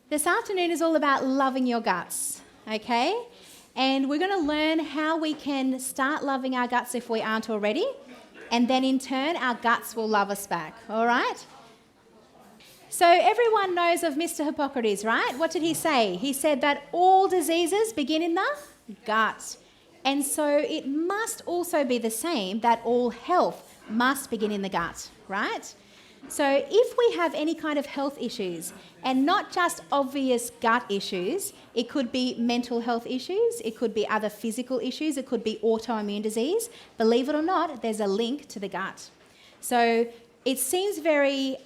This afternoon is all about loving your guts, okay? And we're going to learn how we can start loving our guts if we aren't already, and then in turn, our guts will love us back, all right? So everyone knows of Mr. Hippocrates, right? What did he say? He said that all diseases begin in the gut. And so it must also be the same that all health must begin in the gut, right? So if we have any kind of health issues, and not just obvious gut issues, it could be mental health issues, it could be other physical issues, it could be autoimmune disease. Believe it or not, there's a link to the gut. So it seems very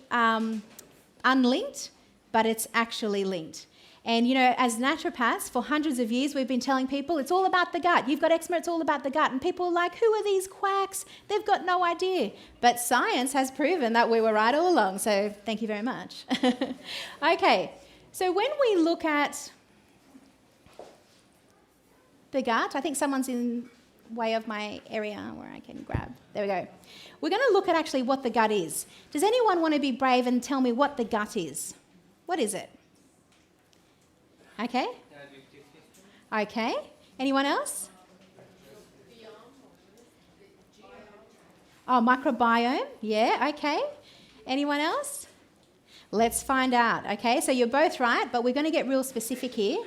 unlinked, but it's actually linked. And, you know, as naturopaths, for hundreds of years, we've been telling people it's all about the gut. You've got eczema, it's all about the gut. And people are like, who are these quacks? They've got no idea. But science has proven that we were right all along. So thank you very much. Okay, so when we look at the gut, I think someone's in way of my area where I can grab. There we go. We're going to look at actually what the gut is. Does anyone want to be brave and tell me what the gut is? What is it? Okay. Okay. Anyone else? Oh, microbiome. Yeah, okay. Anyone else? Let's find out. Okay, so you're both right, but we're going to get real specific here.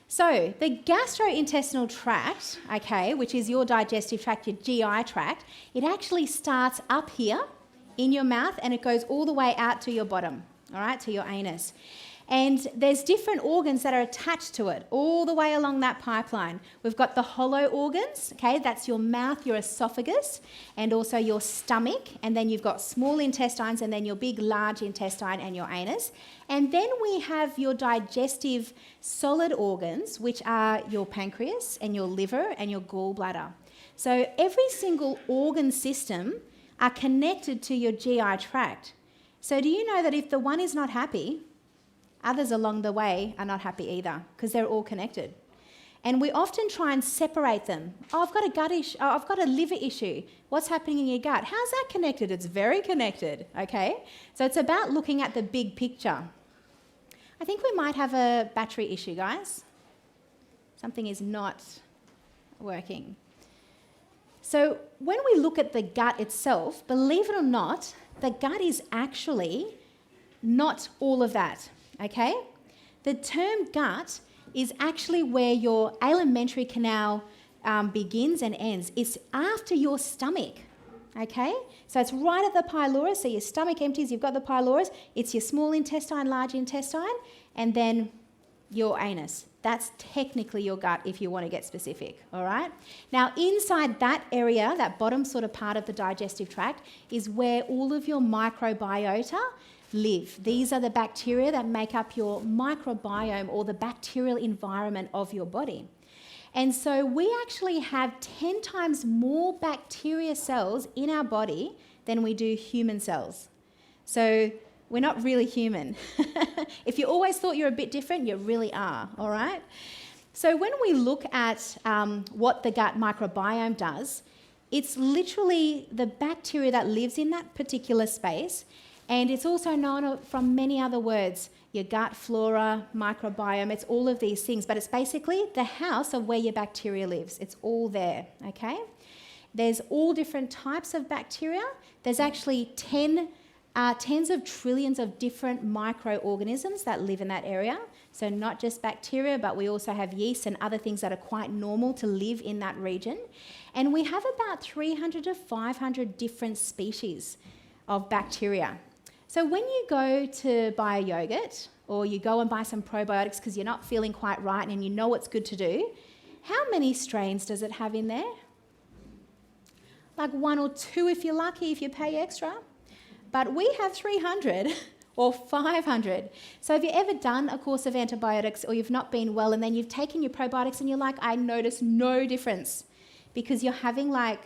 So the gastrointestinal tract, okay, which is your digestive tract, your GI tract, it actually starts up here in your mouth and it goes all the way out to your bottom, all right, to your anus. And there's different organs that are attached to it all the way along that pipeline. We've got the hollow organs, okay, that's your mouth, your esophagus, and also your stomach. And then you've got small intestines and then your big, large intestine and your anus. And then we have your digestive solid organs, which are your pancreas and your liver and your gallbladder. So every single organ system are connected to your GI tract. So do you know that if the one is not happy, others along the way are not happy either, because they're all connected. And we often try and separate them. Oh, I've got a gut issue. Oh, I've got a liver issue. What's happening in your gut? How's that connected? It's very connected, okay? So it's about looking at the big picture. I think we might have a battery issue, guys. Something is not working. So when we look at the gut itself, believe it or not, the gut is actually not all of that. Okay? The term gut is actually where your alimentary canal begins and ends. It's after your stomach. Okay? So it's right at the pylorus. So your stomach empties, you've got the pylorus. It's your small intestine, large intestine, and then your anus. That's technically your gut if you want to get specific. All right? Now, inside that area, that bottom sort of part of the digestive tract, is where all of your microbiota live. These are the bacteria that make up your microbiome or the bacterial environment of your body. And so we actually have 10 times more bacteria cells in our body than we do human cells. So we're not really human. If you always thought you're a bit different, you really are, all right? So when we look at what the gut microbiome does, it's literally the bacteria that lives in that particular space. And it's also known from many other words, your gut flora, microbiome, it's all of these things. But it's basically the house of where your bacteria lives. It's all there, okay? There's all different types of bacteria. There's actually tens of trillions of different microorganisms that live in that area. So not just bacteria, but we also have yeast and other things that are quite normal to live in that region. And we have about 300 to 500 different species of bacteria. So when you go to buy a yogurt or you go and buy some probiotics because you're not feeling quite right and you know what's good to do, how many strains does it have in there? Like 1 or 2 if you're lucky, if you pay extra. But we have 300 or 500. So have you ever done a course of antibiotics or you've not been well and then you've taken your probiotics and you're like, I notice no difference because you're having like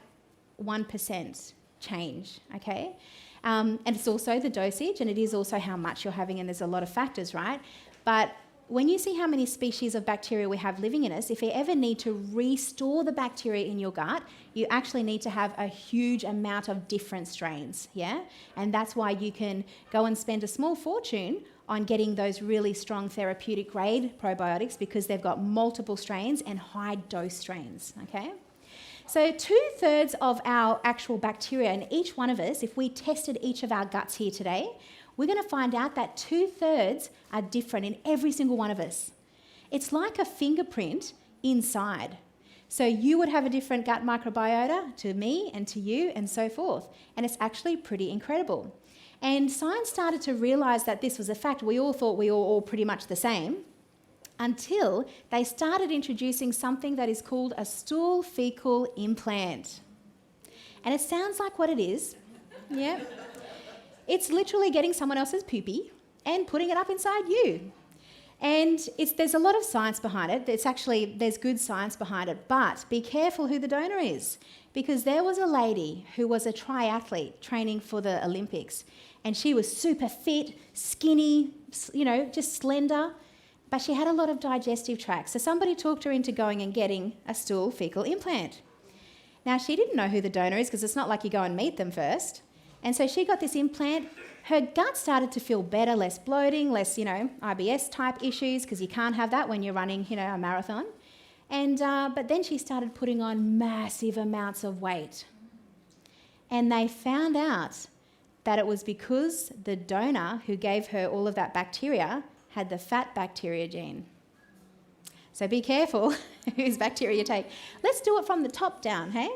1% change, okay? And it's also the dosage and it is also how much you're having, and there's a lot of factors, right? But when you see how many species of bacteria we have living in us, if you ever need to restore the bacteria in your gut, you actually need to have a huge amount of different strains, yeah? And that's why you can go and spend a small fortune on getting those really strong therapeutic grade probiotics because they've got multiple strains and high dose strains, okay? So 2/3 of our actual bacteria in each one of us, if we tested each of our guts here today, we're going to find out that 2/3 are different in every single one of us. It's like a fingerprint inside. So you would have a different gut microbiota to me and to you and so forth. And it's actually pretty incredible. And science started to realise that this was a fact. We all thought we were all pretty much the same until they started introducing something that is called a stool fecal implant. And it sounds like what it is. Yeah. It's literally getting someone else's poopy and putting it up inside you. And there's a lot of science behind it. There's good science behind it, but be careful who the donor is, because there was a lady who was a triathlete training for the Olympics, and she was super fit, skinny, just slender, but she had a lot of digestive tract. So somebody talked her into going and getting a stool fecal implant. Now, she didn't know who the donor is because it's not like you go and meet them first. And so she got this implant. Her gut started to feel better, less bloating, less, IBS type issues, because you can't have that when you're running, a marathon. And but then she started putting on massive amounts of weight. And they found out that it was because the donor who gave her all of that bacteria had the fat bacteria gene. So be careful whose bacteria you take. Let's do it from the top down, hey?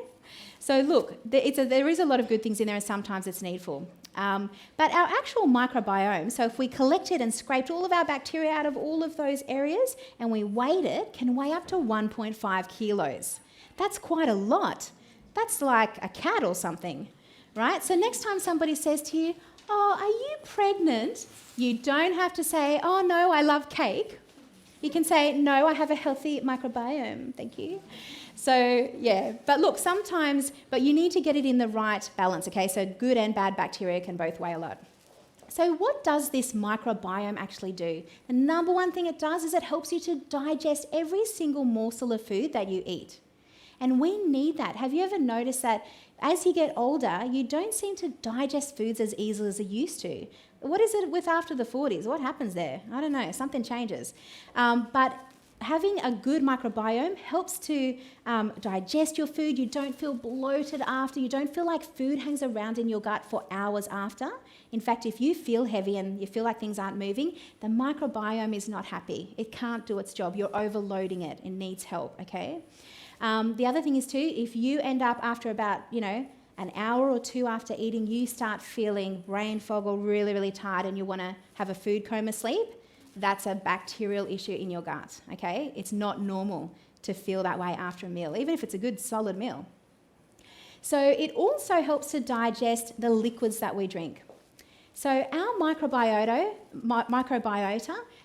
So look, there is a lot of good things in there, and sometimes it's needful. But our actual microbiome, so if we collected and scraped all of our bacteria out of all of those areas and we weighed it, can weigh up to 1.5 kilos. That's quite a lot. That's like a cat or something, right? So next time somebody says to you, "Oh, are you pregnant?" you don't have to say, "Oh no, I love cake." You can say, "No, I have a healthy microbiome, thank you." So, yeah, but look, but you need to get it in the right balance, okay? So good and bad bacteria can both weigh a lot. So what does this microbiome actually do? The number one thing it does is it helps you to digest every single morsel of food that you eat. And we need that. Have you ever noticed that as you get older, you don't seem to digest foods as easily as you used to? What is it with after the 40s? What happens there? I don't know, something changes. But having a good microbiome helps to digest your food. You don't feel bloated after. You don't feel like food hangs around in your gut for hours after. In fact, if you feel heavy and you feel like things aren't moving, the microbiome is not happy. It can't do its job. You're overloading it. It needs help, okay? The other thing is too, if you end up after about, an hour or two after eating, you start feeling brain fog or really, really tired and you want to have a food coma sleep, that's a bacterial issue in your gut, okay? It's not normal to feel that way after a meal, even if it's a good solid meal. So it also helps to digest the liquids that we drink. So our microbiota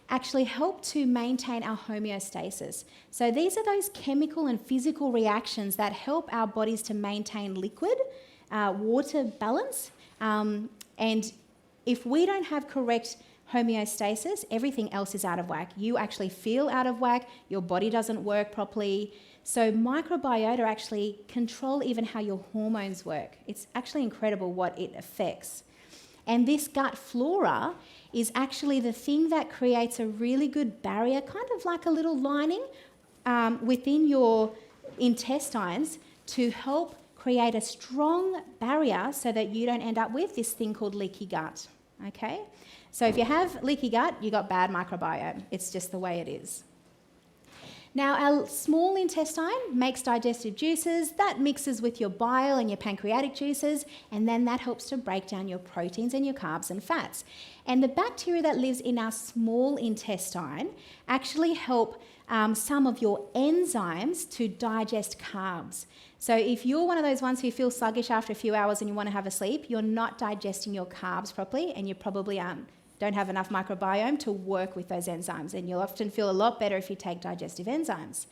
actually help to maintain our homeostasis. So these are those chemical and physical reactions that help our bodies to maintain liquid, water balance, and if we don't have correct homeostasis, everything else is out of whack. You actually feel out of whack, your body doesn't work properly. So microbiota actually control even how your hormones work. It's actually incredible what it affects. And this gut flora is actually the thing that creates a really good barrier, kind of like a little lining within your intestines to help create a strong barrier so that you don't end up with this thing called leaky gut, okay? So if you have leaky gut, you've got bad microbiome. It's just the way it is. Now, our small intestine makes digestive juices. That mixes with your bile and your pancreatic juices, and then that helps to break down your proteins and your carbs and fats. And the bacteria that lives in our small intestine actually help some of your enzymes to digest carbs. So if you're one of those ones who feel sluggish after a few hours and you want to have a sleep, you're not digesting your carbs properly, and you probably don't have enough microbiome to work with those enzymes, and you'll often feel a lot better if you take digestive enzymes.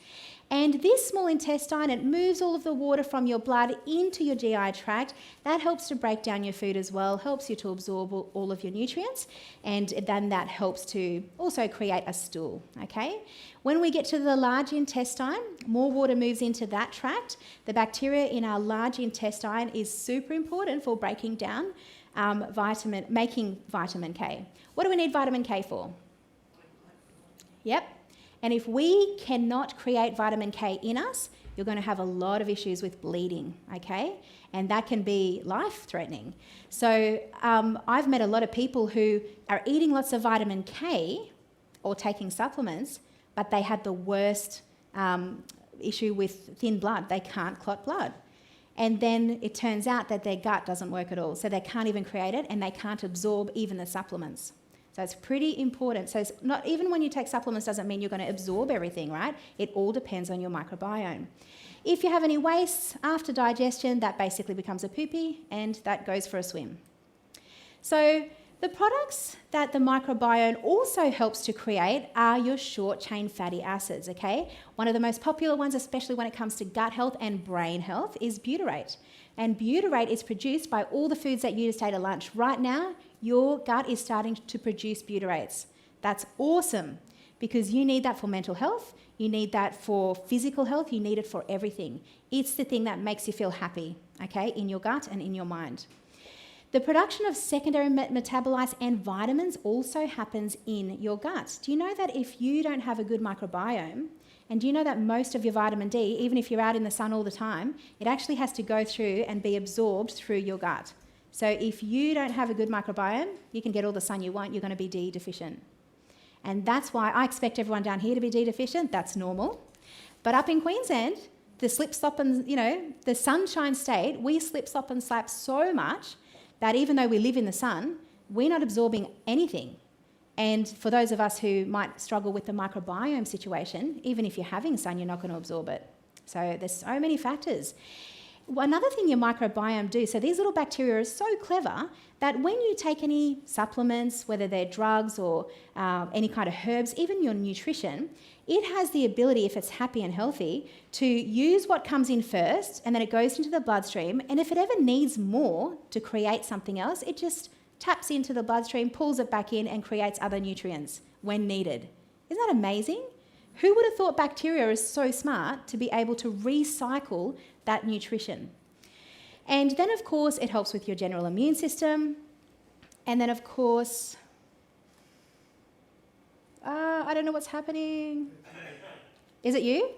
And this small intestine, it moves all of the water from your blood into your GI tract. That helps to break down your food as well, helps you to absorb all of your nutrients, and then that helps to also create a stool, okay? When we get to the large intestine, more water moves into that tract. The bacteria in our large intestine is super important for breaking down making vitamin K. What do we need vitamin K for? Yep. And if we cannot create vitamin K in us, you're going to have a lot of issues with bleeding, okay? And that can be life-threatening. So I've met a lot of people who are eating lots of vitamin K or taking supplements, but they had the worst issue with thin blood. They can't clot blood. And then it turns out that their gut doesn't work at all. So they can't even create it and they can't absorb even the supplements. So it's pretty important. So it's not even when you take supplements doesn't mean you're going to absorb everything, right? It all depends on your microbiome. If you have any waste after digestion, that basically becomes a poopy and that goes for a swim. So the products that the microbiome also helps to create are your short-chain fatty acids, okay? One of the most popular ones, especially when it comes to gut health and brain health, is butyrate. And butyrate is produced by all the foods that you just ate at lunch. Right now, your gut is starting to produce butyrates. That's awesome because you need that for mental health, you need that for physical health, you need it for everything. It's the thing that makes you feel happy, okay, in your gut and in your mind. The production of secondary metabolites and vitamins also happens in your gut. Do you know that if you don't have a good microbiome, and do you know that most of your vitamin D, even if you're out in the sun all the time, it actually has to go through and be absorbed through your gut. So if you don't have a good microbiome, you can get all the sun you want, you're going to be D deficient. And that's why I expect everyone down here to be D deficient. That's normal. But up in Queensland, the slip, slop and, the sunshine state, we slip, slop and slap so much that even though we live in the sun, we're not absorbing anything. And for those of us who might struggle with the microbiome situation, even if you're having sun, you're not going to absorb it. So there's so many factors. Another thing your microbiome do, so these little bacteria are so clever that when you take any supplements, whether they're drugs or any kind of herbs, even your nutrition, it has the ability, if it's happy and healthy, to use what comes in first and then it goes into the bloodstream. And if it ever needs more to create something else, it just taps into the bloodstream, pulls it back in and creates other nutrients when needed. Isn't that amazing? Who would have thought bacteria is so smart to be able to recycle that nutrition? And then, of course, it helps with your general immune system. And then, of course, I don't know what's happening. Is it you?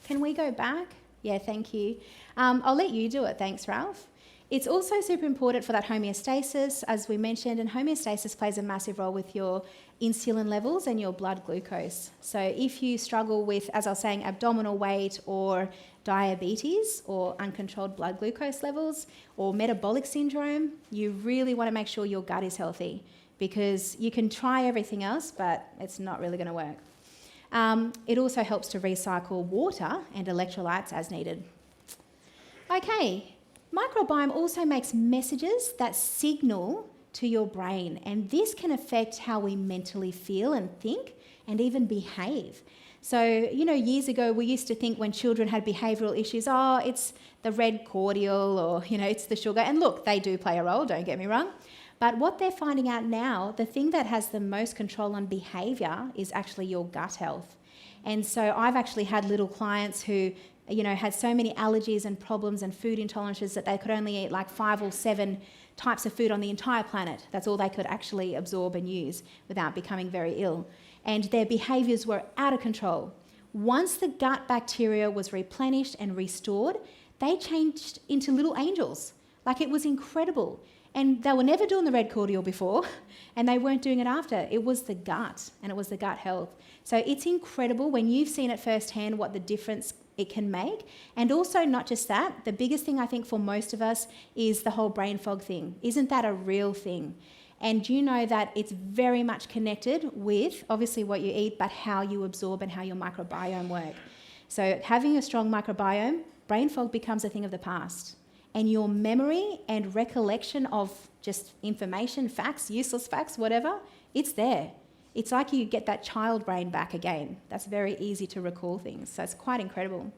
Can we go back? Yeah, thank you. I'll let you do it. Thanks, Ralph. It's also super important for that homeostasis, as we mentioned, and homeostasis plays a massive role with your insulin levels and your blood glucose. So if you struggle with, as I was saying, abdominal weight or diabetes or uncontrolled blood glucose levels or metabolic syndrome, you really want to make sure your gut is healthy because you can try everything else, but it's not really going to work. It also helps to recycle water and electrolytes as needed. Okay. Microbiome also makes messages that signal to your brain, and this can affect how we mentally feel and think and even behave. So, years ago we used to think when children had behavioural issues, it's the red cordial or, it's the sugar. And look, they do play a role, don't get me wrong. But what they're finding out now, the thing that has the most control on behaviour is actually your gut health. And so I've actually had little clients who had so many allergies and problems and food intolerances that they could only eat like 5 or 7 types of food on the entire planet. That's all they could actually absorb and use without becoming very ill. And their behaviours were out of control. Once the gut bacteria was replenished and restored, they changed into little angels. Like, it was incredible. And they were never doing the red cordial before, and they weren't doing it after. It was the gut, and it was the gut health. So it's incredible when you've seen it firsthand what the difference it can make. And also, not just that, the biggest thing I think for most of us is the whole brain fog thing. Isn't that a real thing? And you know that it's very much connected with obviously what you eat, but how you absorb and how your microbiome work. So having a strong microbiome, brain fog becomes a thing of the past. And your memory and recollection of just information, facts, useless facts, whatever, it's there. It's like you get that child brain back again. That's very easy to recall things. So it's quite incredible.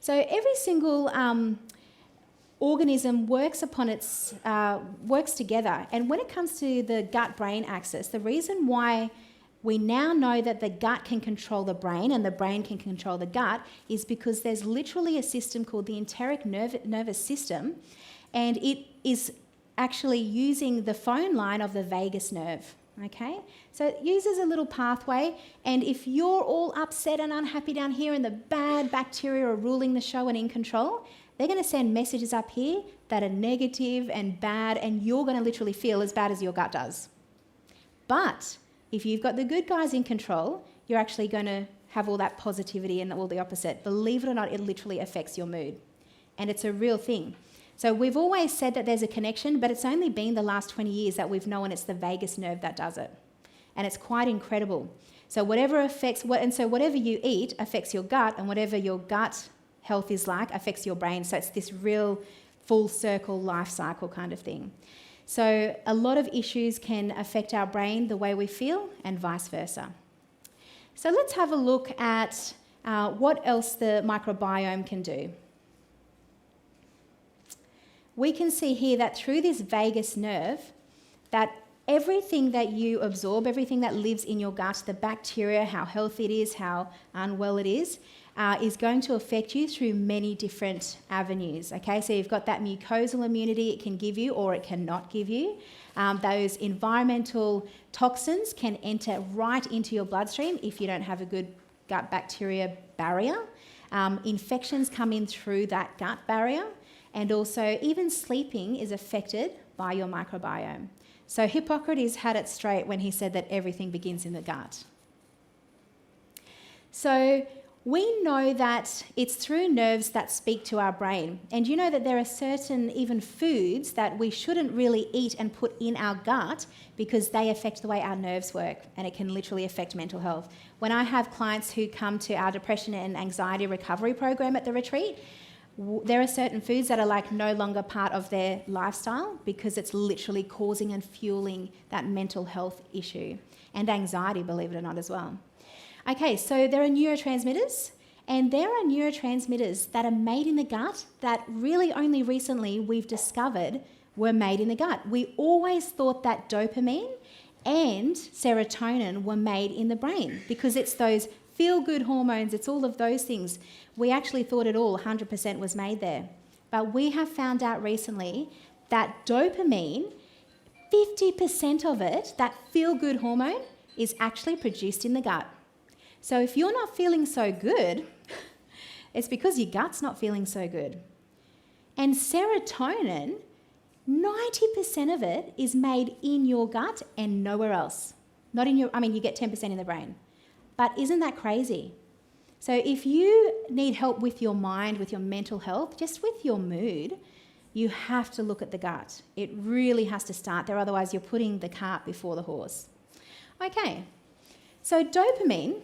So every single organism works together. And when it comes to the gut-brain axis, the reason why we now know that the gut can control the brain and the brain can control the gut is because there's literally a system called the enteric nervous system, and it is actually using the phone line of the vagus nerve. Okay, so it uses a little pathway, and if you're all upset and unhappy down here and the bad bacteria are ruling the show and in control, they're going to send messages up here that are negative and bad, and you're going to literally feel as bad as your gut does. But if you've got the good guys in control, you're actually going to have all that positivity and all the opposite. Believe it or not, it literally affects your mood, and it's a real thing. So we've always said that there's a connection, but it's only been the last 20 years that we've known it's the vagus nerve that does it. And it's quite incredible. So whatever you eat affects your gut, and whatever your gut health is like affects your brain. So it's this real full circle life cycle kind of thing. So a lot of issues can affect our brain, the way we feel, and vice versa. So let's have a look at what else the microbiome can do. We can see here that through this vagus nerve, that everything that you absorb, everything that lives in your gut, the bacteria, how healthy it is, how unwell it is going to affect you through many different avenues. Okay, so you've got that mucosal immunity it can give you or it cannot give you. Those environmental toxins can enter right into your bloodstream if you don't have a good gut bacteria barrier. Infections come in through that gut barrier. And also, even sleeping is affected by your microbiome. So Hippocrates had it straight when he said that everything begins in the gut. So we know that it's through nerves that speak to our brain. And you know that there are certain even foods that we shouldn't really eat and put in our gut because they affect the way our nerves work, and it can literally affect mental health. When I have clients who come to our depression and anxiety recovery program at the retreat, there are certain foods that are like no longer part of their lifestyle because it's literally causing and fueling that mental health issue and anxiety, believe it or not, as well. Okay, so there are neurotransmitters, and there are neurotransmitters that are made in the gut that really only recently we've discovered were made in the gut. We always thought that dopamine and serotonin were made in the brain because it's those feel-good hormones, it's all of those things. We actually thought it all 100% was made there. But we have found out recently that dopamine, 50% of it, that feel-good hormone, is actually produced in the gut. So if you're not feeling so good, it's because your gut's not feeling so good. And serotonin, 90% of it is made in your gut and nowhere else. You get 10% in the brain. But isn't that crazy? So if you need help with your mind, with your mental health, just with your mood, you have to look at the gut. It really has to start there, otherwise you're putting the cart before the horse. Okay, so dopamine,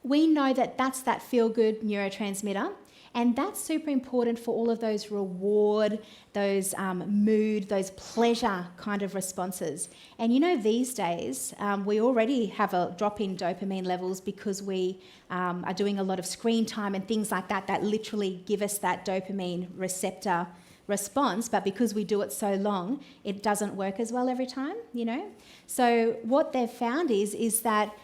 we know that that's that feel-good neurotransmitter, and that's super important for all of those reward, those mood, those pleasure kind of responses. And you know, these days, we already have a drop in dopamine levels because we are doing a lot of screen time and things like that that literally give us that dopamine receptor response, but because we do it so long, it doesn't work as well every time, you know. So what they've found is that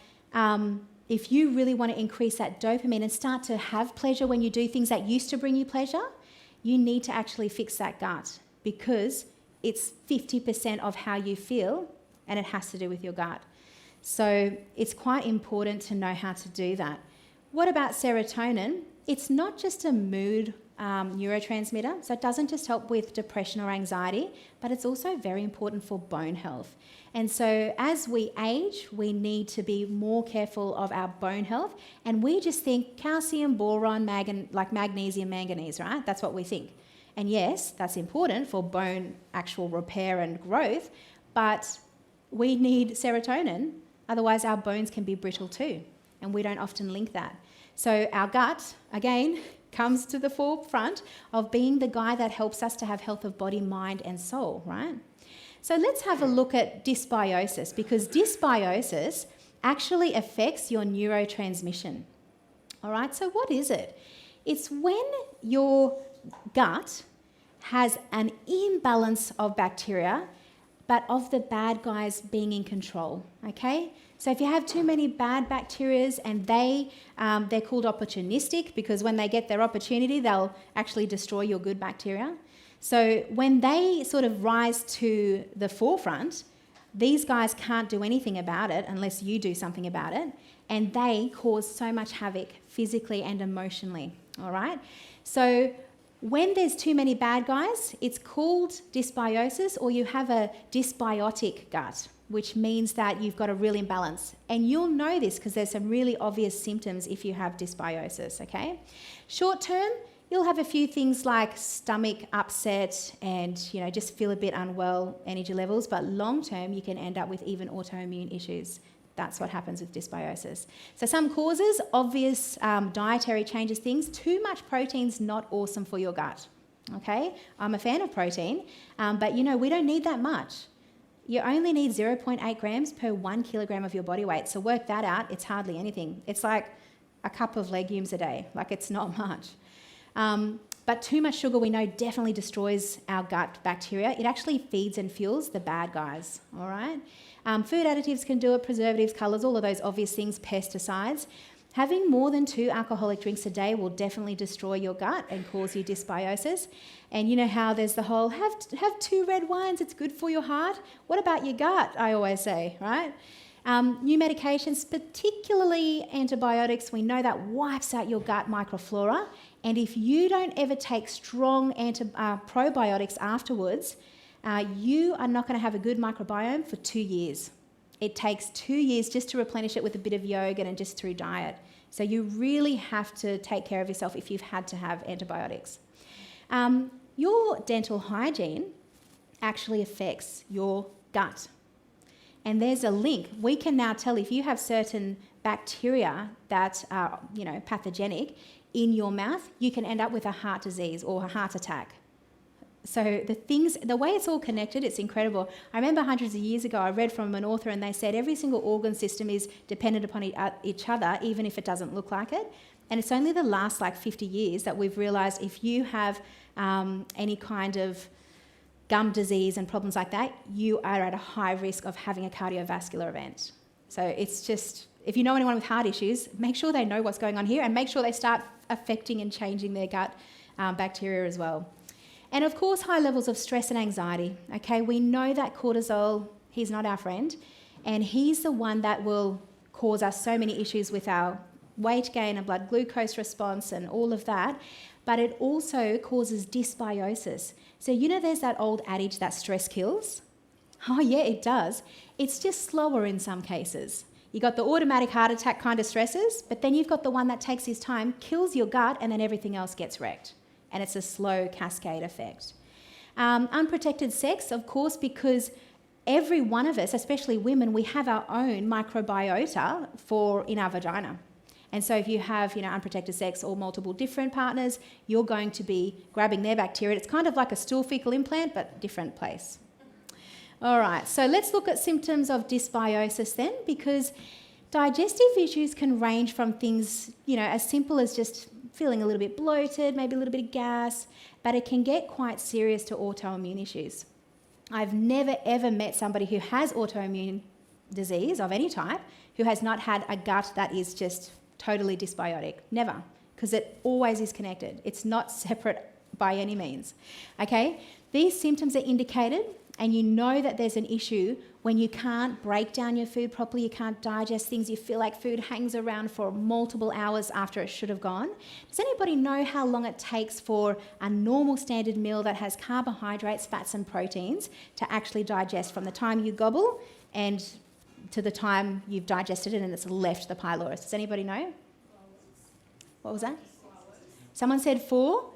if you really want to increase that dopamine and start to have pleasure when you do things that used to bring you pleasure, you need to actually fix that gut because it's 50% of how you feel and it has to do with your gut. So it's quite important to know how to do that. What about serotonin? It's not just a mood neurotransmitter, so it doesn't just help with depression or anxiety, but it's also very important for bone health. And so as we age, we need to be more careful of our bone health, and we just think calcium, boron, magnesium, manganese, right? That's what we think. And yes, that's important for bone actual repair and growth, but we need serotonin, otherwise our bones can be brittle too, and we don't often link that. So our gut, again, comes to the forefront of being the guy that helps us to have health of body, mind and soul, right? So let's have a look at dysbiosis, because dysbiosis actually affects your neurotransmission. All right, so what is it? It's when your gut has an imbalance of bacteria, but of the bad guys being in control, okay? So if you have too many bad bacteria and they're called opportunistic because when they get their opportunity, they'll actually destroy your good bacteria. So when they sort of rise to the forefront, these guys can't do anything about it unless you do something about it, and they cause so much havoc physically and emotionally, all right? So when there's too many bad guys, it's called dysbiosis, or you have a dysbiotic gut, which means that you've got a real imbalance. And you'll know this because there's some really obvious symptoms if you have dysbiosis, okay? Short term, you'll have a few things like stomach upset and, just feel a bit unwell, energy levels, but long term, you can end up with even autoimmune issues. That's what happens with dysbiosis. So some causes, obvious dietary changes, things. Too much protein's not awesome for your gut, okay? I'm a fan of protein, but we don't need that much. You only need 0.8 grams per 1 kilogram of your body weight. So work that out. It's hardly anything. It's like a cup of legumes a day. Like, it's not much. But too much sugar, we know, definitely destroys our gut bacteria. It actually feeds and fuels the bad guys, all right? Food additives can do it, preservatives, colours, all of those obvious things, pesticides. Having more than 2 alcoholic drinks a day will definitely destroy your gut and cause you dysbiosis. And you know how there's the whole, have 2 red wines, it's good for your heart. What about your gut, I always say, right? New medications, particularly antibiotics, we know that wipes out your gut microflora. And if you don't ever take strong probiotics afterwards, you are not going to have a good microbiome for 2 years. It takes 2 years just to replenish it with a bit of yoga and just through diet. So you really have to take care of yourself if you've had to have antibiotics. Your dental hygiene actually affects your gut. And there's a link. We can now tell if you have certain bacteria that are, pathogenic in your mouth, you can end up with a heart disease or a heart attack. So the way it's all connected, it's incredible. I remember hundreds of years ago, I read from an author and they said every single organ system is dependent upon each other, even if it doesn't look like it. And it's only the last 50 years that we've realised if you have any kind of gum disease and problems like that, you are at a high risk of having a cardiovascular event. So it's just, if you know anyone with heart issues, make sure they know what's going on here and make sure they start affecting and changing their gut bacteria as well. And of course, high levels of stress and anxiety. Okay, we know that cortisol, he's not our friend, and he's the one that will cause us so many issues with our weight gain and blood glucose response and all of that, but it also causes dysbiosis. So there's that old adage that stress kills? Oh yeah, it does. It's just slower in some cases. You got the automatic heart attack kind of stresses, but then you've got the one that takes his time, kills your gut, and then everything else gets wrecked. And it's a slow cascade effect. Unprotected sex, of course, because every one of us, especially women, we have our own microbiota in our vagina. And so if you have, unprotected sex or multiple different partners, you're going to be grabbing their bacteria. It's kind of like a stool fecal implant, but different place. All right, so let's look at symptoms of dysbiosis then, because digestive issues can range from things, as simple as just feeling a little bit bloated, maybe a little bit of gas, but it can get quite serious to autoimmune issues. I've never ever met somebody who has autoimmune disease of any type who has not had a gut that is just totally dysbiotic. Never, because it always is connected. It's not separate by any means. Okay? These symptoms are indicated, and you know that there's an issue when you can't break down your food properly, you can't digest things, you feel like food hangs around for multiple hours after it should have gone. Does anybody know how long it takes for a normal standard meal that has carbohydrates, fats and proteins to actually digest from the time you gobble and to the time you've digested it and it's left the pylorus? Does anybody know? What was that? Someone said 4?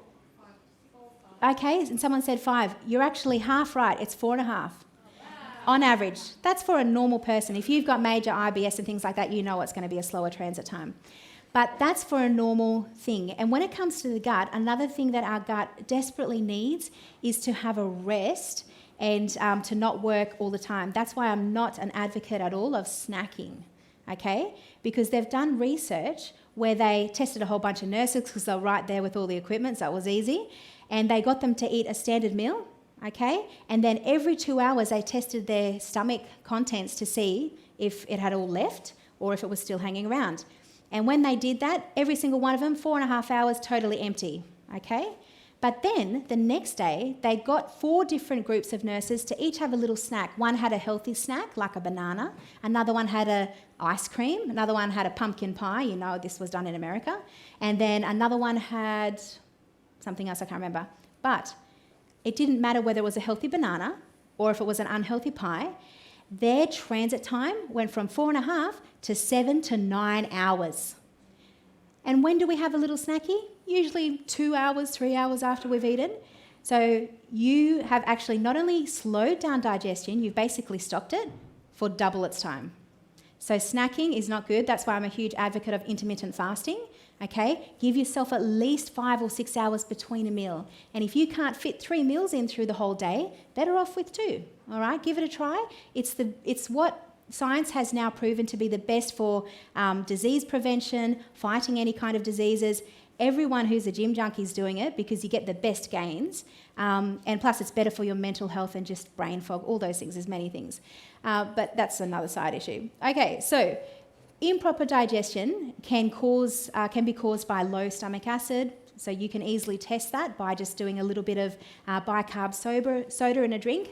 Okay, and someone said 5. You're actually half right. It's 4.5. On average. That's for a normal person. If you've got major IBS and things like that, you know it's going to be a slower transit time. But that's for a normal thing. And when it comes to the gut, another thing that our gut desperately needs is to have a rest and to not work all the time. That's why I'm not an advocate at all of snacking, okay? Because they've done research where they tested a whole bunch of nurses because they're right there with all the equipment, so it was easy. And they got them to eat a standard meal, okay? And then every 2 hours they tested their stomach contents to see if it had all left or if it was still hanging around. And when they did that, every single one of them, 4.5 hours, totally empty, okay? But then the next day, they got 4 different groups of nurses to each have a little snack. One had a healthy snack, like a banana. Another one had a ice cream. Another one had a pumpkin pie. You know this was done in America. And then another one had something else I can't remember. But it didn't matter whether it was a healthy banana or if it was an unhealthy pie. Their transit time went from 4.5 to 7 to 9 hours. And when do we have a little snacky? Usually 2 hours, 3 hours after we've eaten. So you have actually not only slowed down digestion, you've basically stopped it for double its time. So snacking is not good. That's why I'm a huge advocate of intermittent fasting. Okay, give yourself at least 5 or 6 hours between a meal. And if you can't fit 3 meals in through the whole day, better off with 2. All right, give it a try. It's what science has now proven to be the best for disease prevention, fighting any kind of diseases. Everyone who's a gym junkie is doing it because you get the best gains. And plus it's better for your mental health and just brain fog, all those things. There's many things. But that's another side issue. Okay, so improper digestion can be caused by low stomach acid. So you can easily test that by just doing a little bit of bicarb soda in a drink.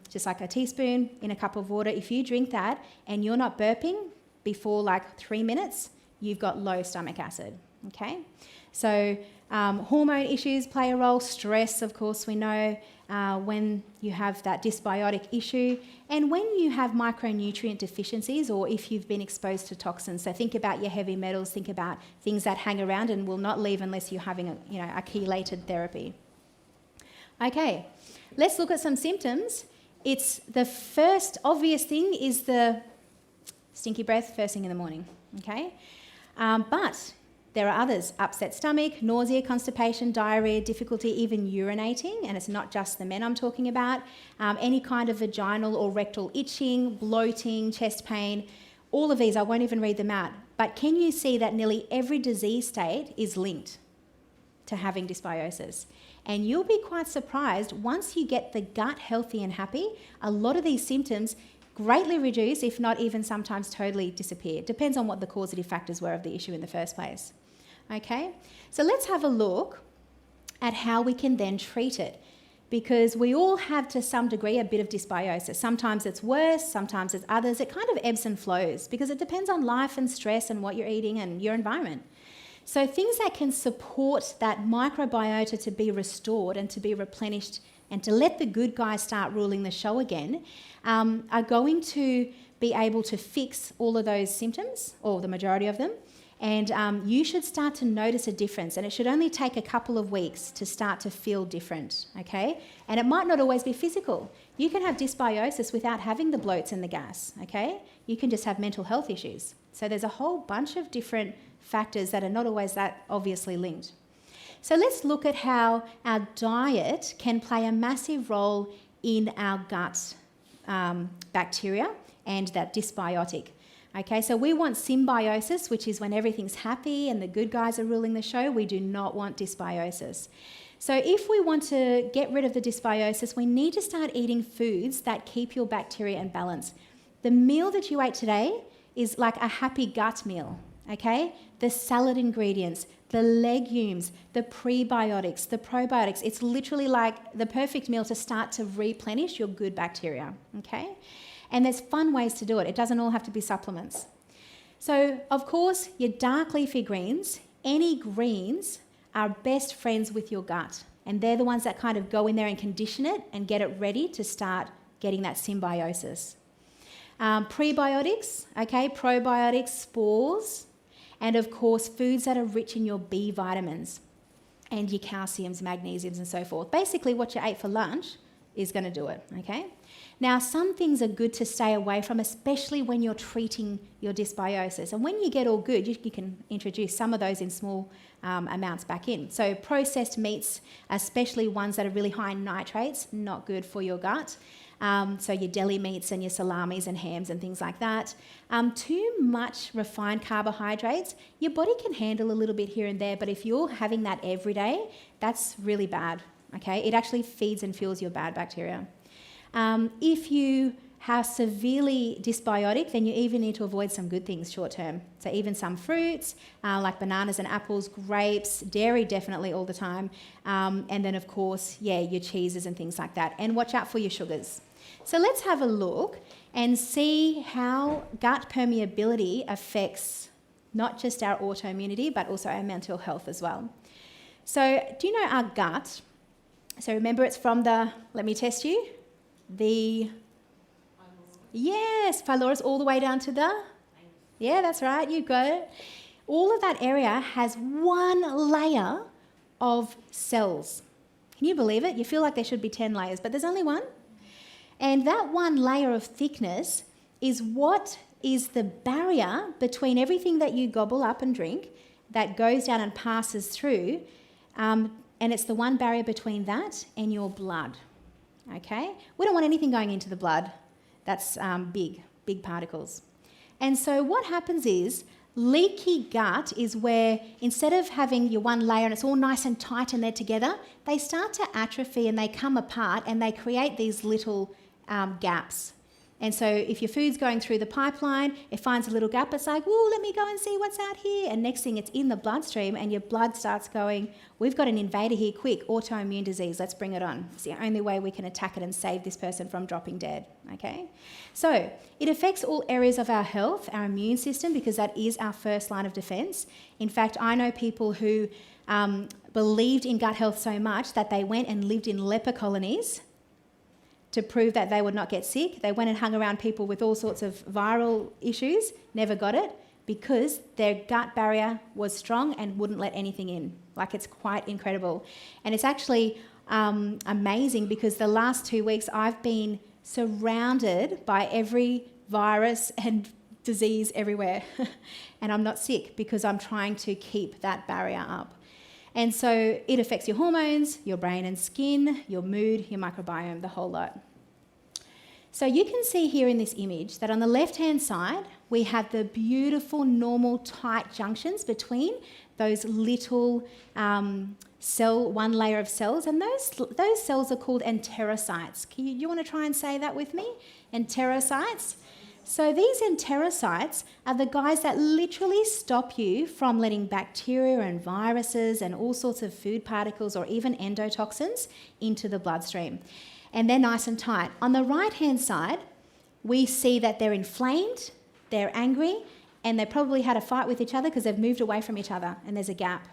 Just like a teaspoon in a cup of water. If you drink that and you're not burping before like 3 minutes, you've got low stomach acid. Okay, so hormone issues play a role. Stress, of course, we know when you have that dysbiotic issue, and when you have micronutrient deficiencies, or if you've been exposed to toxins. So think about your heavy metals. Think about things that hang around and will not leave unless you're having a chelated therapy. Okay, let's look at some symptoms. It's the first obvious thing is the stinky breath first thing in the morning. Okay, but there are others: upset stomach, nausea, constipation, diarrhea, difficulty even urinating, and it's not just the men I'm talking about. Any kind of vaginal or rectal itching, bloating, chest pain. All of these, I won't even read them out. But can you see that nearly every disease state is linked to having dysbiosis? And you'll be quite surprised, once you get the gut healthy and happy, a lot of these symptoms greatly reduce, if not even sometimes totally disappear. Depends on what the causative factors were of the issue in the first place. Okay, so let's have a look at how we can then treat it, because we all have to some degree a bit of dysbiosis. Sometimes it's worse, sometimes it's others. It kind of ebbs and flows because it depends on life and stress and what you're eating and your environment. So things that can support that microbiota to be restored and to be replenished and to let the good guys start ruling the show again are going to be able to fix all of those symptoms, or the majority of them. And you should start to notice a difference, and it should only take a couple of weeks to start to feel different, okay? And it might not always be physical. You can have dysbiosis without having the bloats and the gas, okay? You can just have mental health issues. So there's a whole bunch of different factors that are not always that obviously linked. So let's look at how our diet can play a massive role in our gut bacteria and that dysbiotic. Okay, so we want symbiosis, which is when everything's happy and the good guys are ruling the show. We do not want dysbiosis. So if we want to get rid of the dysbiosis, we need to start eating foods that keep your bacteria in balance. The meal that you ate today is like a happy gut meal, okay? The salad ingredients, the legumes, the prebiotics, the probiotics. It's literally like the perfect meal to start to replenish your good bacteria, okay? And there's fun ways to do it. It doesn't all have to be supplements. So, of course, your dark leafy greens, any greens are best friends with your gut. And they're the ones that kind of go in there and condition it and get it ready to start getting that symbiosis. Prebiotics, okay, probiotics, spores, and of course, foods that are rich in your B vitamins and your calciums, magnesiums, and so forth. Basically, what you ate for lunch is going to do it, okay? Now, some things are good to stay away from, especially when you're treating your dysbiosis. And when you get all good, you can introduce some of those in small amounts back in. So processed meats, especially ones that are really high in nitrates, not good for your gut. So your deli meats and your salamis and hams and things like that. Too much refined carbohydrates, your body can handle a little bit here and there, but if you're having that every day, that's really bad, okay? It actually feeds and fuels your bad bacteria. If you how severely dysbiotic, then you even need to avoid some good things short term. So even some fruits, like bananas and apples, grapes, dairy definitely all the time. And then, of course, your cheeses and things like that. And watch out for your sugars. So let's have a look and see how gut permeability affects not just our autoimmunity, but also our mental health as well. So do you know our gut? So remember, it's from let me test you, yes, pylorus all the way down to yeah, that's right, you got it. All of that area has one layer of cells. Can you believe it? You feel like there should be 10 layers, but there's only one. And that one layer of thickness is what is the barrier between everything that you gobble up and drink that goes down and passes through, and it's the one barrier between that and your blood, okay? We don't want anything going into the blood. That's big particles. And so what happens is leaky gut is where instead of having your one layer and it's all nice and tight and they're together, they start to atrophy and they come apart and they create these little gaps. And so if your food's going through the pipeline, it finds a little gap, it's like, whoa, let me go and see what's out here. And next thing, it's in the bloodstream and your blood starts going, we've got an invader here, quick, autoimmune disease, let's bring it on. It's the only way we can attack it and save this person from dropping dead, okay? So it affects all areas of our health, our immune system, because that is our first line of defense. In fact, I know people who believed in gut health so much that they went and lived in leper colonies to prove that they would not get sick. They went and hung around people with all sorts of viral issues, never got it, because their gut barrier was strong and wouldn't let anything in. Like, it's quite incredible. And it's actually amazing because the last 2 weeks I've been surrounded by every virus and disease everywhere. And I'm not sick because I'm trying to keep that barrier up. And so it affects your hormones, your brain and skin, your mood, your microbiome, the whole lot. So you can see here in this image that on the left-hand side, we have the beautiful, normal, tight junctions between those little one layer of cells. And those cells are called enterocytes. You want to try and say that with me? Enterocytes. So these enterocytes are the guys that literally stop you from letting bacteria and viruses and all sorts of food particles or even endotoxins into the bloodstream. And they're nice and tight. On the right-hand side, we see that they're inflamed, they're angry, and they probably had a fight with each other because they've moved away from each other and there's a gap.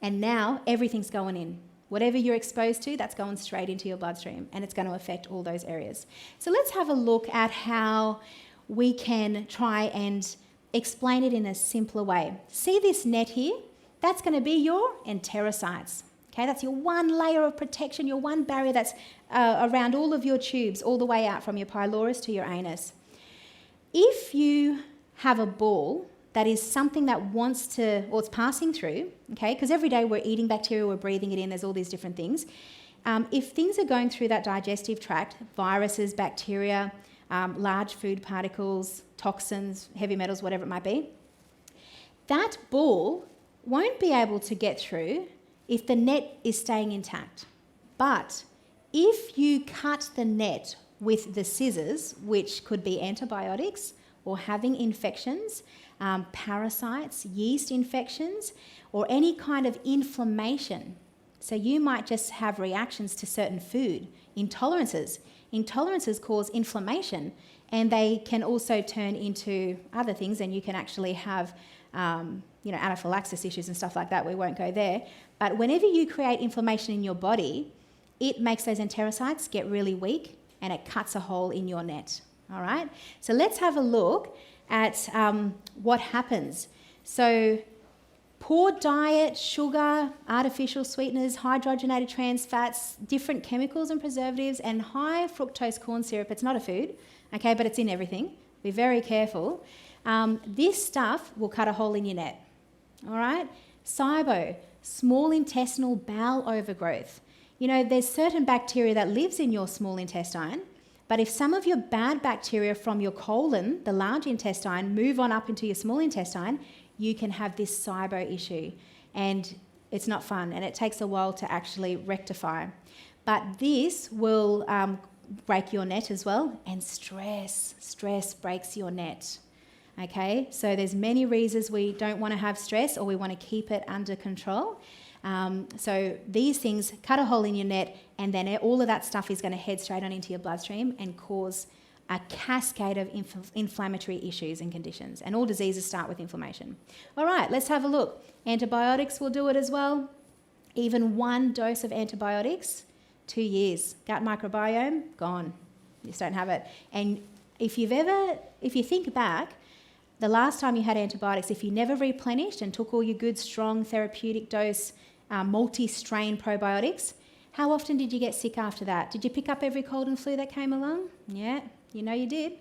And now everything's going in. Whatever you're exposed to, that's going straight into your bloodstream and it's going to affect all those areas. So let's have a look at how we can try and explain it in a simpler way. See this net here? That's going to be your enterocytes. Okay, that's your one layer of protection, your one barrier that's around all of your tubes, all the way out from your pylorus to your anus. If you have a ball that is something that wants to, or it's passing through, okay, because every day we're eating bacteria, we're breathing it in, there's all these different things. If things are going through that digestive tract, viruses, bacteria, large food particles, toxins, heavy metals, whatever it might be, that ball won't be able to get through if the net is staying intact. But if you cut the net with the scissors, which could be antibiotics or having infections, parasites, yeast infections, or any kind of inflammation, so you might just have reactions to certain food, intolerances. Intolerances cause inflammation and they can also turn into other things, and you can actually have anaphylaxis issues and stuff like that. We won't go there. But whenever you create inflammation in your body, it makes those enterocytes get really weak and it cuts a hole in your net. All right? So let's have a look at what happens. So poor diet, sugar, artificial sweeteners, hydrogenated trans fats, different chemicals and preservatives, and high fructose corn syrup. It's not a food, okay, but it's in everything. Be very careful. This stuff will cut a hole in your net. All right? SIBO, small intestinal bowel overgrowth. You know, there's certain bacteria that lives in your small intestine, but if some of your bad bacteria from your colon, the large intestine, move on up into your small intestine, you can have this SIBO issue. And it's not fun, and it takes a while to actually rectify. But this will break your net as well. And stress breaks your net. Okay, so there's many reasons we don't want to have stress, or we want to keep it under control. So these things cut a hole in your net, and then all of that stuff is going to head straight on into your bloodstream and cause a cascade of inflammatory issues and conditions. And all diseases start with inflammation. All right, let's have a look. Antibiotics will do it as well. Even one dose of antibiotics, 2 years. Gut microbiome, gone. You just don't have it. And if you think back, the last time you had antibiotics, if you never replenished and took all your good, strong, therapeutic dose, multi-strain probiotics, how often did you get sick after that? Did you pick up every cold and flu that came along? Yeah, you know you did.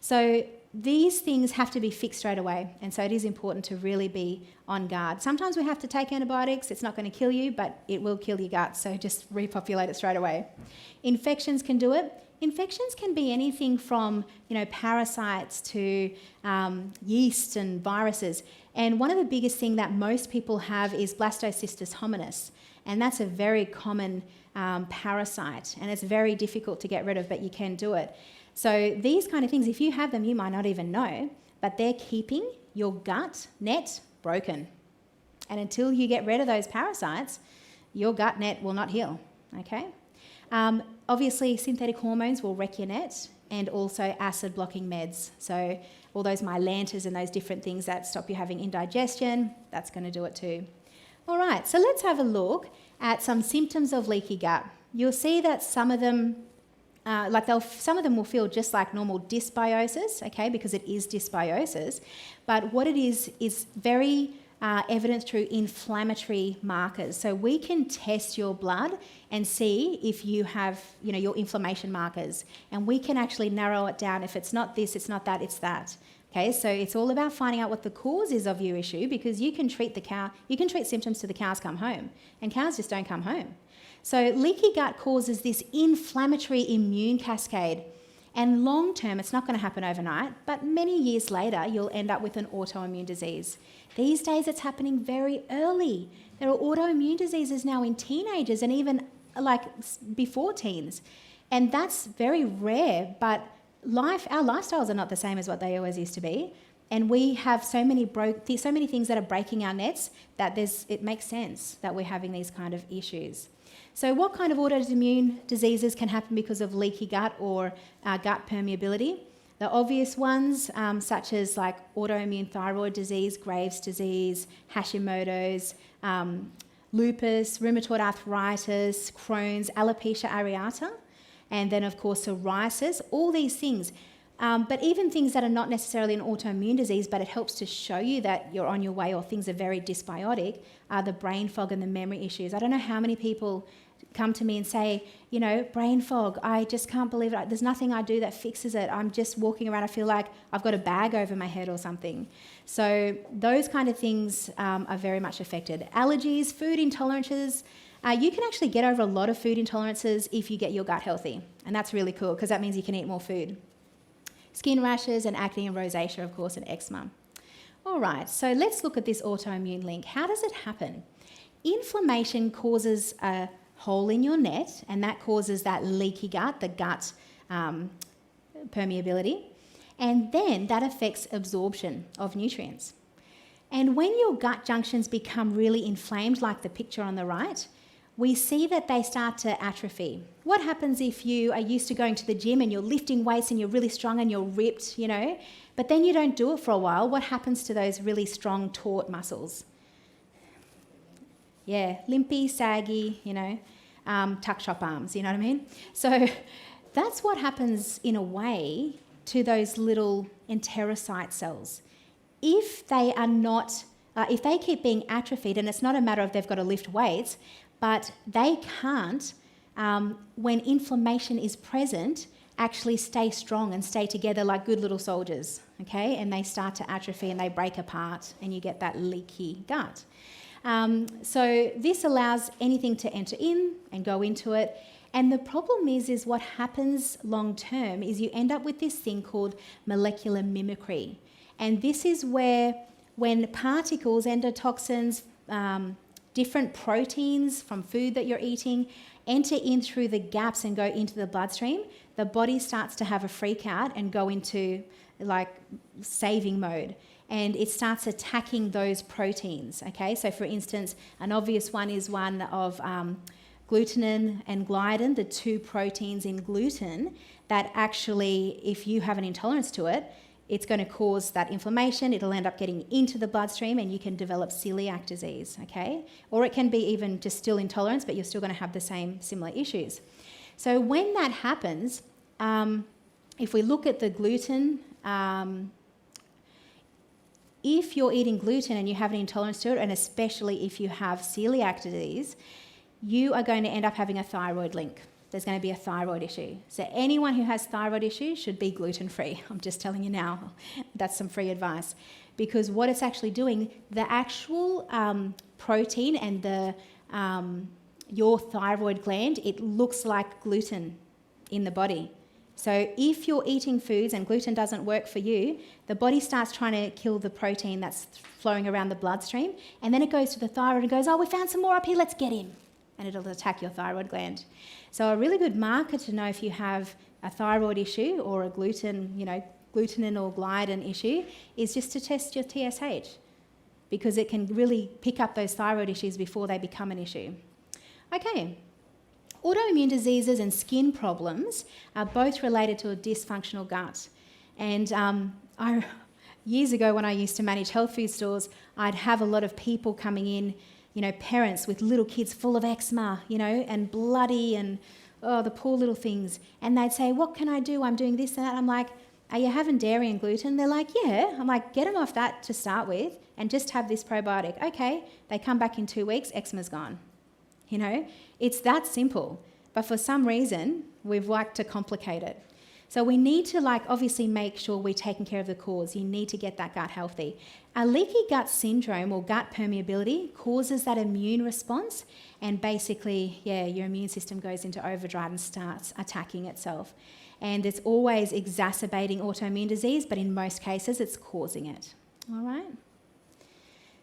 So these things have to be fixed straight away, and so it is important to really be on guard. Sometimes we have to take antibiotics. It's not going to kill you, but it will kill your gut, so just repopulate it straight away. Infections can do it. Infections can be anything from, parasites to yeast and viruses. And one of the biggest things that most people have is blastocystis hominis, and that's a very common parasite, and it's very difficult to get rid of, but you can do it. So these kind of things, if you have them, you might not even know, but they're keeping your gut net broken. And until you get rid of those parasites, your gut net will not heal, okay? Obviously, synthetic hormones will wreck your net, and also acid-blocking meds. So all those Mylantas and those different things that stop you having indigestion, that's going to do it too. All right, so let's have a look at some symptoms of leaky gut. You'll see that some of them will feel just like normal dysbiosis, okay, because it is dysbiosis. But what it is very evident through inflammatory markers. So we can test your blood and see if you have, your inflammation markers, and we can actually narrow it down. If it's not this, it's not that, it's that. Okay, so it's all about finding out what the cause is of your issue, because you can treat symptoms till the cows come home, and cows just don't come home. So leaky gut causes this inflammatory immune cascade, and long term, it's not going to happen overnight, but many years later, you'll end up with an autoimmune disease. These days, it's happening very early. There are autoimmune diseases now in teenagers and even before teens, and that's very rare, but our lifestyles are not the same as what they always used to be, and we have so many things that are breaking our nets that it makes sense that we're having these kind of issues. So what kind of autoimmune diseases can happen because of leaky gut or gut permeability? The obvious ones, such as autoimmune thyroid disease, Graves' disease, Hashimoto's, lupus, rheumatoid arthritis, Crohn's, alopecia areata, and then, of course, psoriasis, all these things. But even things that are not necessarily an autoimmune disease, but it helps to show you that you're on your way or things are very dysbiotic, are the brain fog and the memory issues. I don't know how many people come to me and say, brain fog, I just can't believe it. There's nothing I do that fixes it. I'm just walking around, I feel like I've got a bag over my head or something. So those kind of things are very much affected. Allergies, food intolerances. You can actually get over a lot of food intolerances if you get your gut healthy. And that's really cool because that means you can eat more food. Skin rashes and acne and rosacea, of course, and eczema. All right, so let's look at this autoimmune link. How does it happen? Inflammation causes a hole in your net, and that causes that leaky gut, the gut permeability, and then that affects absorption of nutrients. And when your gut junctions become really inflamed, like the picture on the right, we see that they start to atrophy. What happens if you are used to going to the gym and you're lifting weights and you're really strong and you're ripped, but then you don't do it for a while? What happens to those really strong, taut muscles? Yeah, limpy, saggy, tuck shop arms, you know what I mean? So that's what happens in a way to those little enterocyte cells. If they are not, if they keep being atrophied, and it's not a matter of they've got to lift weights, but they can't, when inflammation is present, actually stay strong and stay together like good little soldiers, okay? And they start to atrophy and they break apart and you get that leaky gut. So this allows anything to enter in and go into it. And the problem is what happens long term is you end up with this thing called molecular mimicry. And this is where when particles, endotoxins, different proteins from food that you're eating enter in through the gaps and go into the bloodstream, the body starts to have a freak out and go into like saving mode. And it starts attacking those proteins, okay? So for instance, an obvious one is one of glutenin and gliadin, the two proteins in gluten that actually, if you have an intolerance to it, it's going to cause that inflammation. It'll end up getting into the bloodstream and you can develop celiac disease, okay? Or it can be even just still intolerance, but you're still going to have the same similar issues. So when that happens, if we look at the gluten, if you're eating gluten and you have an intolerance to it, and especially if you have celiac disease, you are going to end up having a thyroid link. There's going to be a thyroid issue. So anyone who has thyroid issues should be gluten-free. I'm just telling you now. That's some free advice. Because what it's actually doing, the actual protein and the your thyroid gland, it looks like gluten in the body. So if you're eating foods and gluten doesn't work for you, the body starts trying to kill the protein that's flowing around the bloodstream, and then it goes to the thyroid and goes, oh, we found some more up here, let's get him. And it'll attack your thyroid gland. So a really good marker to know if you have a thyroid issue or a glutenin or gliadin issue is just to test your TSH, because it can really pick up those thyroid issues before they become an issue. Okay. Autoimmune diseases and skin problems are both related to a dysfunctional gut. And years ago when I used to manage health food stores, I'd have a lot of people coming in, parents with little kids full of eczema, and bloody and, oh, the poor little things. And they'd say, what can I do? I'm doing this and that. I'm like, are you having dairy and gluten? They're like, yeah. I'm like, get them off that to start with and just have this probiotic. Okay, they come back in 2 weeks, eczema's gone. It's that simple. But for some reason, we've liked to complicate it. So we need to obviously make sure we're taking care of the cause. You need to get that gut healthy. A leaky gut syndrome or gut permeability causes that immune response, and basically, your immune system goes into overdrive and starts attacking itself. And it's always exacerbating autoimmune disease, but in most cases, it's causing it. All right?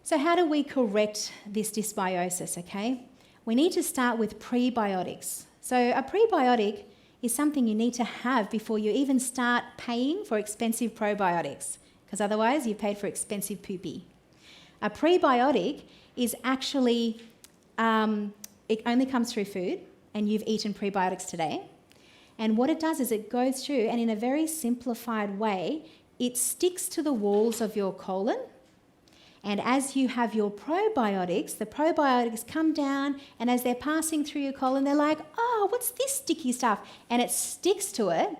So how do we correct this dysbiosis, okay? We need to start with prebiotics. So a prebiotic is something you need to have before you even start paying for expensive probiotics, because otherwise you've paid for expensive poopy. A prebiotic is actually, it only comes through food, and you've eaten prebiotics today. And what it does is it goes through, and in a very simplified way, it sticks to the walls of your colon. And as you have your probiotics, the probiotics come down, and as they're passing through your colon, they're like, oh, what's this sticky stuff? And it sticks to it,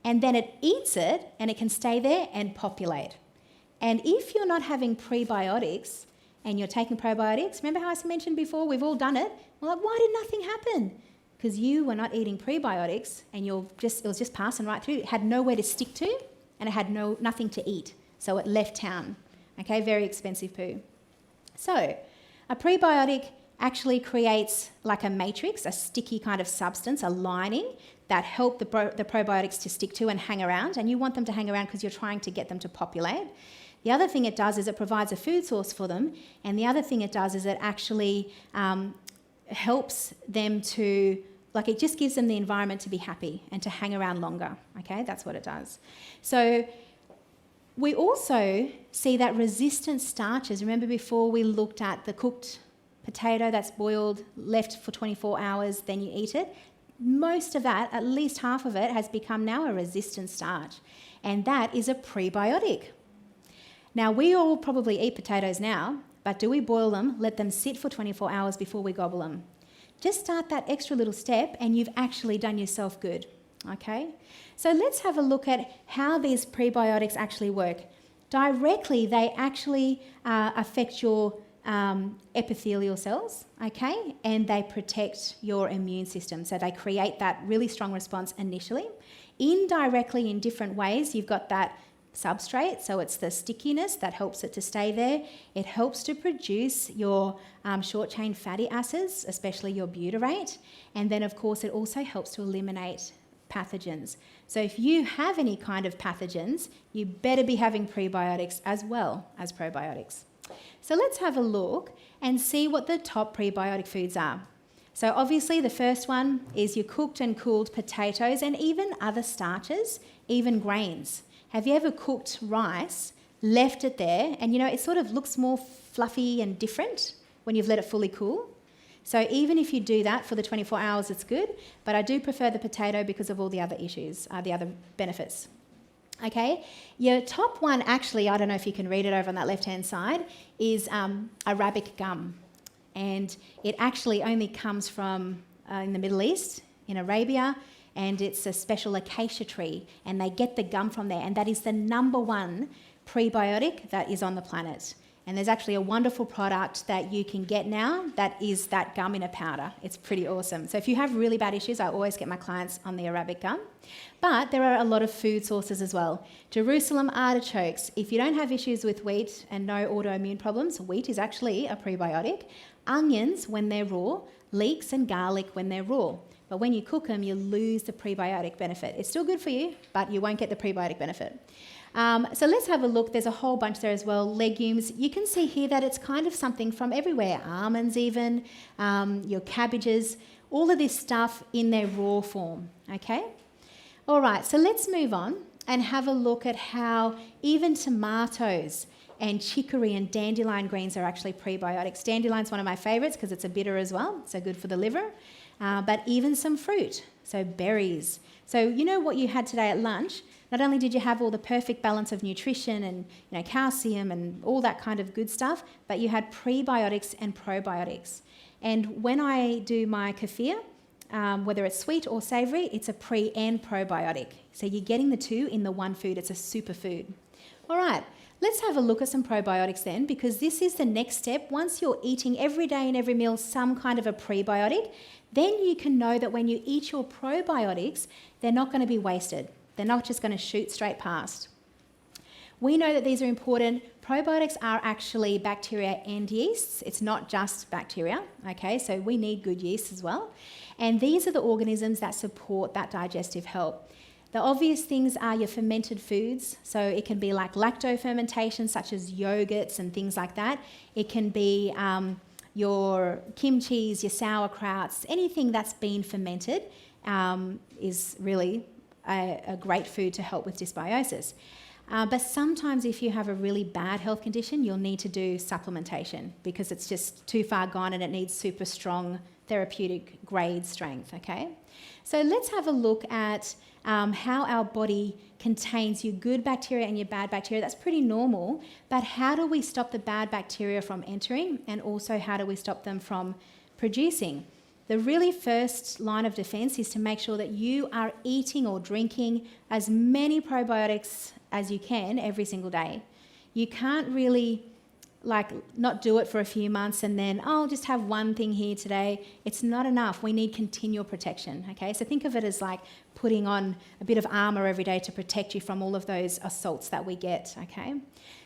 and then it eats it, and it can stay there and populate. And if you're not having prebiotics and you're taking probiotics, remember how I mentioned before, we've all done it. Well, why did nothing happen? Because you were not eating prebiotics, and it was just passing right through. It had nowhere to stick to, and it had nothing to eat. So it left town. Okay, very expensive poo. So a prebiotic actually creates like a matrix, a sticky kind of substance, a lining that help the probiotics to stick to and hang around. And you want them to hang around because you're trying to get them to populate. The other thing it does is it provides a food source for them. And the other thing it does is it actually helps them to, it just gives them the environment to be happy and to hang around longer. Okay, that's what it does. So we also see that resistant starches. Remember before we looked at the cooked potato that's boiled, left for 24 hours, then you eat it? Most of that, at least half of it, has become now a resistant starch. And that is a prebiotic. Now, we all probably eat potatoes now, but do we boil them, let them sit for 24 hours before we gobble them? Just start that extra little step and you've actually done yourself good. Okay, so let's have a look at how these prebiotics actually work. Directly, they actually affect your epithelial cells, okay, and they protect your immune system. So they create that really strong response initially. Indirectly, in different ways, you've got that substrate, so it's the stickiness that helps it to stay there. It helps to produce your short-chain fatty acids, especially your butyrate, and then, of course, it also helps to eliminate pathogens. So if you have any kind of pathogens, you better be having prebiotics as well as probiotics. So let's have a look and see what the top prebiotic foods are. So obviously the first one is your cooked and cooled potatoes and even other starches, even grains. Have you ever cooked rice, left it there, and it sort of looks more fluffy and different when you've let it fully cool? So even if you do that for the 24 hours, it's good, but I do prefer the potato because of all the other issues, the other benefits. Okay, your top one actually, I don't know if you can read it over on that left-hand side, is Arabic gum. And it actually only comes from in the Middle East, in Arabia, and it's a special acacia tree, and they get the gum from there, and that is the number one prebiotic that is on the planet. And there's actually a wonderful product that you can get now that is that gum in a powder. It's pretty awesome. So if you have really bad issues, I always get my clients on the Arabic gum. But there are a lot of food sources as well. Jerusalem artichokes. If you don't have issues with wheat and no autoimmune problems, wheat is actually a prebiotic. Onions when they're raw, leeks and garlic when they're raw. But when you cook them, you lose the prebiotic benefit. It's still good for you, but you won't get the prebiotic benefit. So let's have a look. There's a whole bunch there as well. Legumes. You can see here that it's kind of something from everywhere. Almonds even, your cabbages, all of this stuff in their raw form, okay? All right, so let's move on and have a look at how even tomatoes and chicory and dandelion greens are actually prebiotics. Dandelion's one of my favourites because it's a bitter as well, so good for the liver. But even some fruit, so berries. So what you had today at lunch, not only did you have all the perfect balance of nutrition and calcium and all that kind of good stuff, but you had prebiotics and probiotics. And when I do my kefir, whether it's sweet or savoury, it's a pre and probiotic. So you're getting the two in the one food. It's a superfood. All right, let's have a look at some probiotics then, because this is the next step. Once you're eating every day and every meal some kind of a prebiotic, then you can know that when you eat your probiotics, they're not going to be wasted. They're not just going to shoot straight past. We know that these are important. Probiotics are actually bacteria and yeasts. It's not just bacteria, okay? So we need good yeast as well. And these are the organisms that support that digestive health. The obvious things are your fermented foods. So it can be like lacto-fermentation, such as yogurts and things like that. It can be your kimchis, your sauerkrauts, anything that's been fermented is really a great food to help with dysbiosis. But sometimes if you have a really bad health condition, you'll need to do supplementation because it's just too far gone and it needs super strong therapeutic grade strength, okay? So let's have a look at how our body contains your good bacteria and your bad bacteria. That's pretty normal, but how do we stop the bad bacteria from entering, and also how do we stop them from producing? The really first line of defense is to make sure that you are eating or drinking as many probiotics as you can every single day. You can't really not do it for a few months and then, I'll just have one thing here today. It's not enough. We need continual protection, okay? So think of it as like putting on a bit of armour every day to protect you from all of those assaults that we get, okay?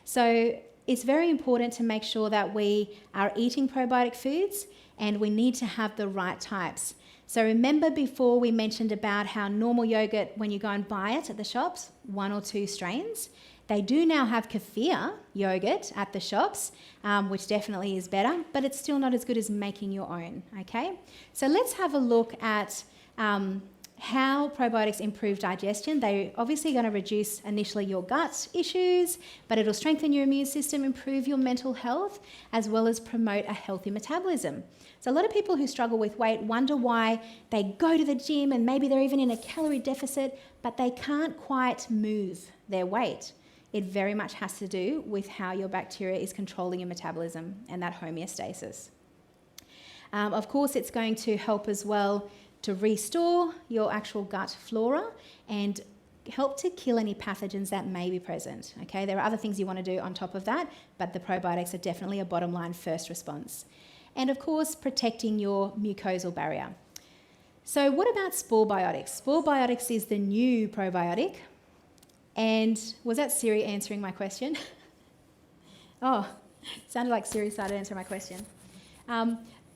So it's very important to make sure that we are eating probiotic foods and we need to have the right types. So remember before we mentioned about how normal yogurt, when you go and buy it at the shops, 1 or 2 strains. They do now have kefir yogurt at the shops, which definitely is better, but it's still not as good as making your own, okay? So let's have a look at how probiotics improve digestion. They're obviously going to reduce initially your gut issues, but it'll strengthen your immune system, improve your mental health, as well as promote a healthy metabolism. So a lot of people who struggle with weight wonder why they go to the gym and maybe they're even in a calorie deficit, but they can't quite move their weight. It very much has to do with how your bacteria is controlling your metabolism and that homeostasis. Of course, it's going to help as well to restore your actual gut flora and help to kill any pathogens that may be present. Okay, there are other things you want to do on top of that, but the probiotics are definitely a bottom line first response. And of course, protecting your mucosal barrier. So what about spore biotics? Spore biotics is the new probiotic. And was that Siri answering my question? Oh, sounded like Siri started answering my question.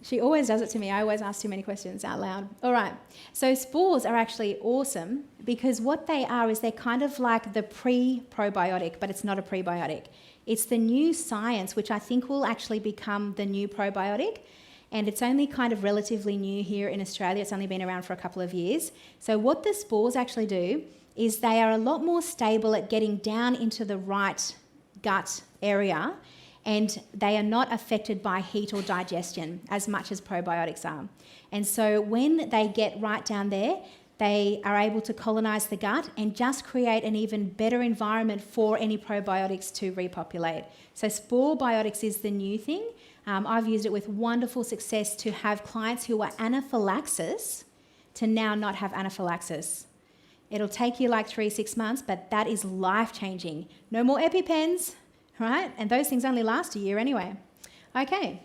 She always does it to me. I always ask too many questions out loud. All right. So spores are actually awesome because what they are is they're kind of like the pre-probiotic, but it's not a prebiotic. It's the new science, which I think will actually become the new probiotic. and it's only kind of relatively new here in Australia. It's only been around for a couple of years. So what the spores actually do is they are a lot more stable at getting down into the right gut area, and they are not affected by heat or digestion as much as probiotics are. And so when they get right down there, they are able to colonise the gut and just create an even better environment for any probiotics to repopulate. So spore biotics is the new thing. I've used it with wonderful success to have clients who are anaphylaxis to now not have anaphylaxis. It'll take you like 3-6 months, but that is life-changing. No more EpiPens, right? And those things only last a year anyway. Okay,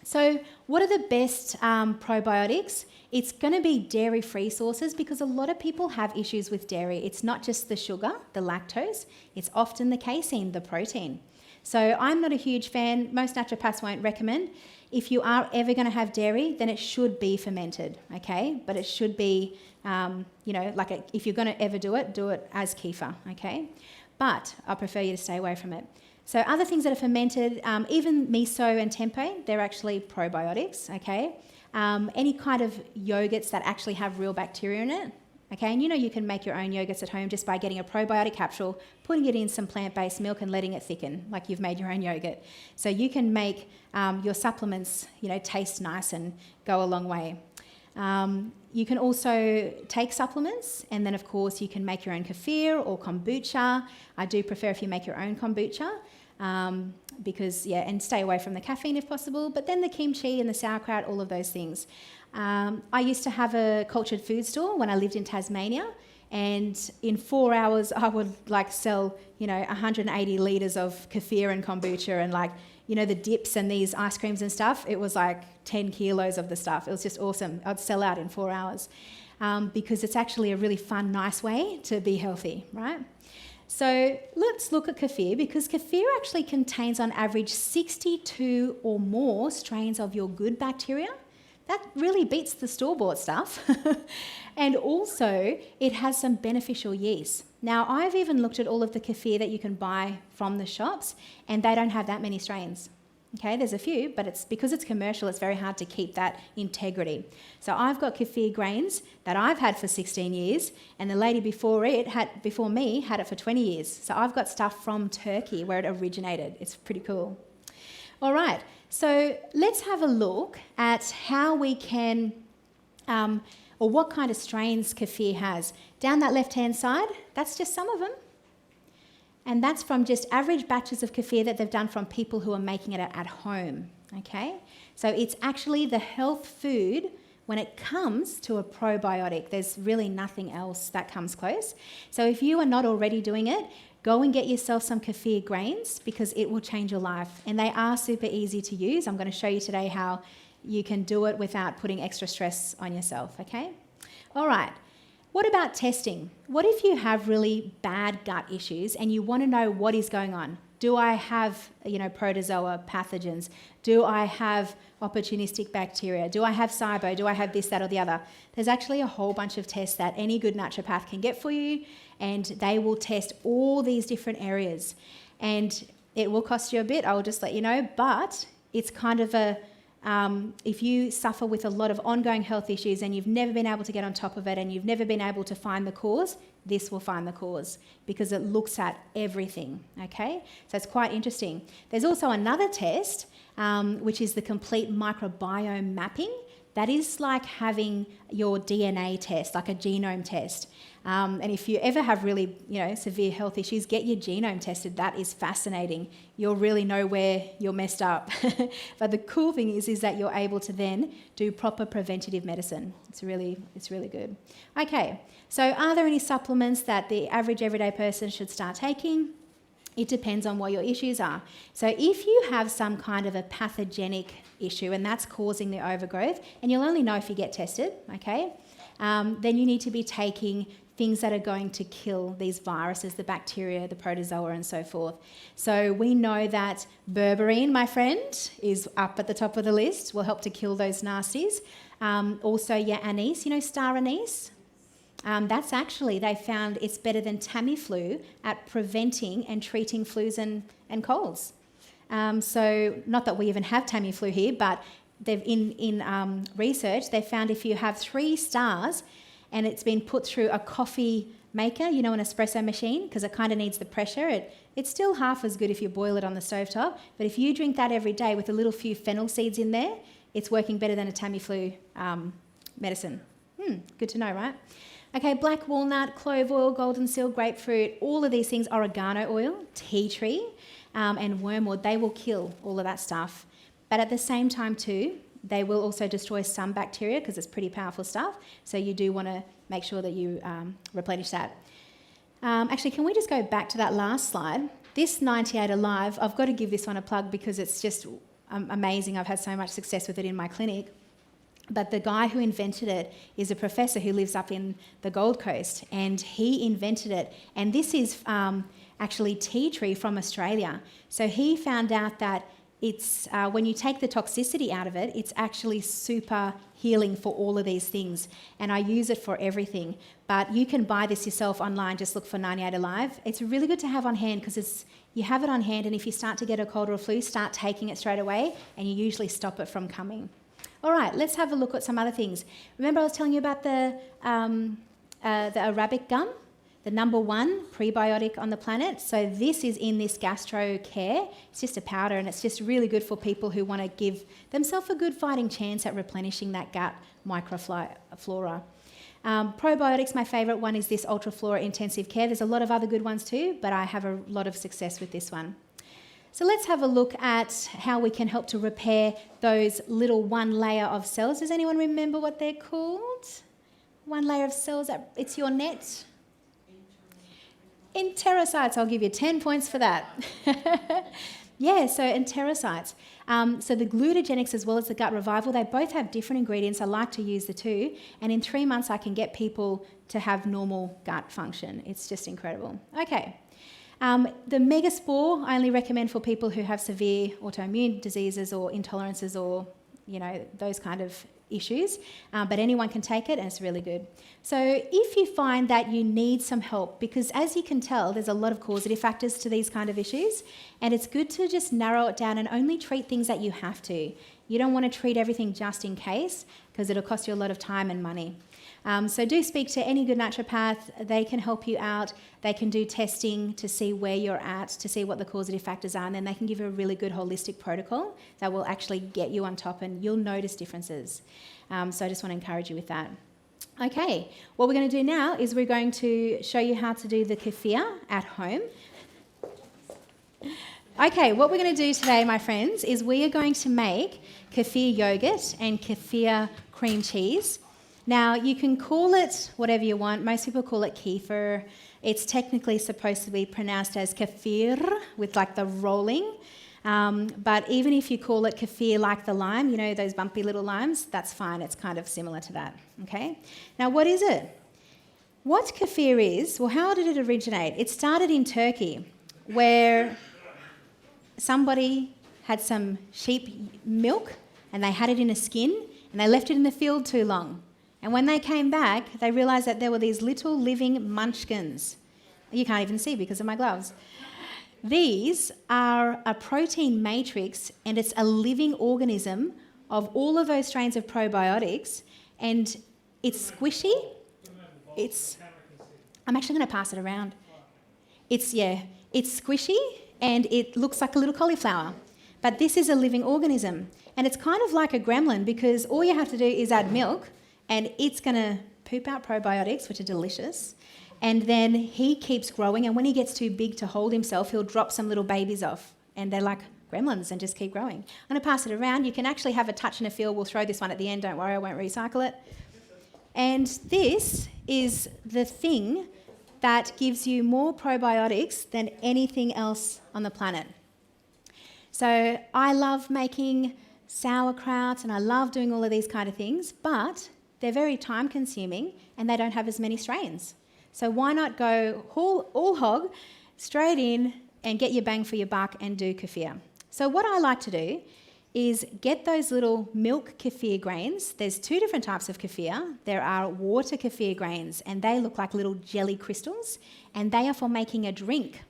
so what are the best probiotics? It's going to be dairy-free sources because a lot of people have issues with dairy. It's not just the sugar, the lactose, it's often the casein, the protein. So I'm not a huge fan. Most naturopaths won't recommend. If you are ever going to have dairy, then it should be fermented, okay? But it should be, if you're going to ever do it as kefir, okay? But I prefer you to stay away from it. So other things that are fermented, even miso and tempeh, they're actually probiotics, okay? Any kind of yogurts that actually have real bacteria in it, okay? And you can make your own yogurts at home just by getting a probiotic capsule, putting it in some plant-based milk and letting it thicken, like you've made your own yogurt. So you can make your supplements, taste nice and go a long way. You can also take supplements, and then of course you can make your own kefir or kombucha. I do prefer if you make your own kombucha, and stay away from the caffeine if possible, but then the kimchi and the sauerkraut, all of those things. I used to have a cultured food store when I lived in Tasmania, and in 4 hours I would sell 180 litres of kefir and kombucha and the dips and these ice creams and stuff. It was 10 kilos of the stuff. It was just awesome. I'd sell out in 4 hours because it's actually a really fun, nice way to be healthy, right? So let's look at kefir, because kefir actually contains on average 62 or more strains of your good bacteria. That really beats the store-bought stuff. And also, it has some beneficial yeast. Now, I've even looked at all of the kefir that you can buy from the shops, and they don't have that many strains. Okay, there's a few, but it's because it's commercial, it's very hard to keep that integrity. So I've got kefir grains that I've had for 16 years, and the lady before me had it for 20 years. So I've got stuff from Turkey where it originated. It's pretty cool. All right, so let's have a look at how we can, or what kind of strains kefir has. Down that left-hand side, that's just some of them. And that's from just average batches of kefir that they've done from people who are making it at home, okay? So it's actually the health food when it comes to a probiotic. There's really nothing else that comes close. So if you are not already doing it, go and get yourself some kefir grains because it will change your life. And they are super easy to use. I'm going to show you today how you can do it without putting extra stress on yourself, okay? All right. What about testing? What if you have really bad gut issues and you want to know what is going on? Do I have, protozoa pathogens? Do I have opportunistic bacteria? Do I have SIBO? Do I have this, that, or the other? There's actually a whole bunch of tests that any good naturopath can get for you, and they will test all these different areas. And it will cost you a bit, I'll just let you know, but it's kind of if you suffer with a lot of ongoing health issues and you've never been able to get on top of it and you've never been able to find the cause, this will find the cause because it looks at everything, okay? So it's quite interesting. There's also another test, which is the complete microbiome mapping. That is like having your DNA test, like a genome test. And if you ever have really, severe health issues, get your genome tested. That is fascinating. You'll really know where you're messed up. But the cool thing is that you're able to then do proper preventative medicine. It's really good. Okay, so are there any supplements that the average everyday person should start taking? It depends on what your issues are. So if you have some kind of a pathogenic issue and that's causing the overgrowth, and you'll only know if you get tested, okay, then you need to be taking things that are going to kill these viruses, the bacteria, the protozoa, and so forth. So we know that berberine, my friend, is up at the top of the list, will help to kill those nasties. Also, anise, star anise? That's actually, they found it's better than Tamiflu at preventing and treating flus and colds. So not that we even have Tamiflu here, but they've in research, they found if you have 3 stars and it's been put through a coffee maker, an espresso machine, because it kind of needs the pressure. It's still half as good if you boil it on the stovetop, but if you drink that every day with a little few fennel seeds in there, it's working better than a Tamiflu medicine. Good to know, right? Okay, black walnut, clove oil, golden seal, grapefruit, all of these things, oregano oil, tea tree, and wormwood, they will kill all of that stuff. But at the same time too, they will also destroy some bacteria because it's pretty powerful stuff. So you do want to make sure that you replenish that. Actually, can we just go back to that last slide? This 98 Alive, I've got to give this one a plug because it's just amazing. I've had so much success with it in my clinic. But the guy who invented it is a professor who lives up in the Gold Coast, and he invented it. And this is actually tea tree from Australia. So he found out that it's when you take the toxicity out of it, it's actually super healing for all of these things. And I use it for everything. But you can buy this yourself online. Just look for 98 Alive. It's really good to have on hand because you have it on hand, and if you start to get a cold or a flu, start taking it straight away, and you usually stop it from coming. All right, let's have a look at some other things. Remember I was telling you about the Arabic gum, the number 1 prebiotic on the planet? So this is in this Gastro Care. It's just a powder, and it's just really good for people who want to give themselves a good fighting chance at replenishing that gut microflora. Probiotics, my favourite one is this Ultraflora Intensive Care. There's a lot of other good ones too, but I have a lot of success with this one. So let's have a look at how we can help to repair those little one layer of cells. Does anyone remember what they're called? One layer of cells, it's your net? Enterocytes, I'll give you 10 points for that. Yeah, so enterocytes. So the glutagenics as well as the gut revival, they both have different ingredients. I like to use the two. And in 3 months, I can get people to have normal gut function. It's just incredible. Okay. The Megaspore I only recommend for people who have severe autoimmune diseases or intolerances or, those kind of issues. But anyone can take it, and it's really good. So if you find that you need some help, because as you can tell, there's a lot of causative factors to these kind of issues, and it's good to just narrow it down and only treat things that you have to. You don't want to treat everything just in case, because it'll cost you a lot of time and money. So do speak to any good naturopath. They can help you out. They can do testing to see where you're at, to see what the causative factors are, and then they can give you a really good holistic protocol that will actually get you on top, and you'll notice differences. So I just want to encourage you with that. Okay, what we're going to do now is we're going to show you how to do the kefir at home. Okay, what we're going to do today, my friends, is we are going to make kefir yogurt and kefir cream cheese. Now, you can call it whatever you want. Most people call it kefir. It's technically supposed to be pronounced as kefir with like the rolling. But even if you call it kefir like the lime, those bumpy little limes, that's fine. It's kind of similar to that, okay? Now, what is it? What kefir is, well, how did it originate? It started in Turkey, where somebody had some sheep milk and they had it in a skin and they left it in the field too long. And when they came back, they realised that there were these little living munchkins. You can't even see because of my gloves. These are a protein matrix, and it's a living organism of all of those strains of probiotics, and it's squishy. I'm actually going to pass it around. It's squishy, and it looks like a little cauliflower. But this is a living organism, and it's kind of like a gremlin because all you have to do is add milk, and it's going to poop out probiotics, which are delicious. And then he keeps growing, and when he gets too big to hold himself, he'll drop some little babies off, and they're like gremlins and just keep growing. I'm going to pass it around. You can actually have a touch and a feel. We'll throw this one at the end. Don't worry, I won't recycle it. And this is the thing that gives you more probiotics than anything else on the planet. So I love making sauerkraut, and I love doing all of these kind of things, but they're very time consuming and they don't have as many strains. So why not go all hog, straight in and get your bang for your buck and do kefir. So what I like to do is get those little milk kefir grains. There's 2 different types of kefir. There are water kefir grains, and they look like little jelly crystals, and they are for making a drink.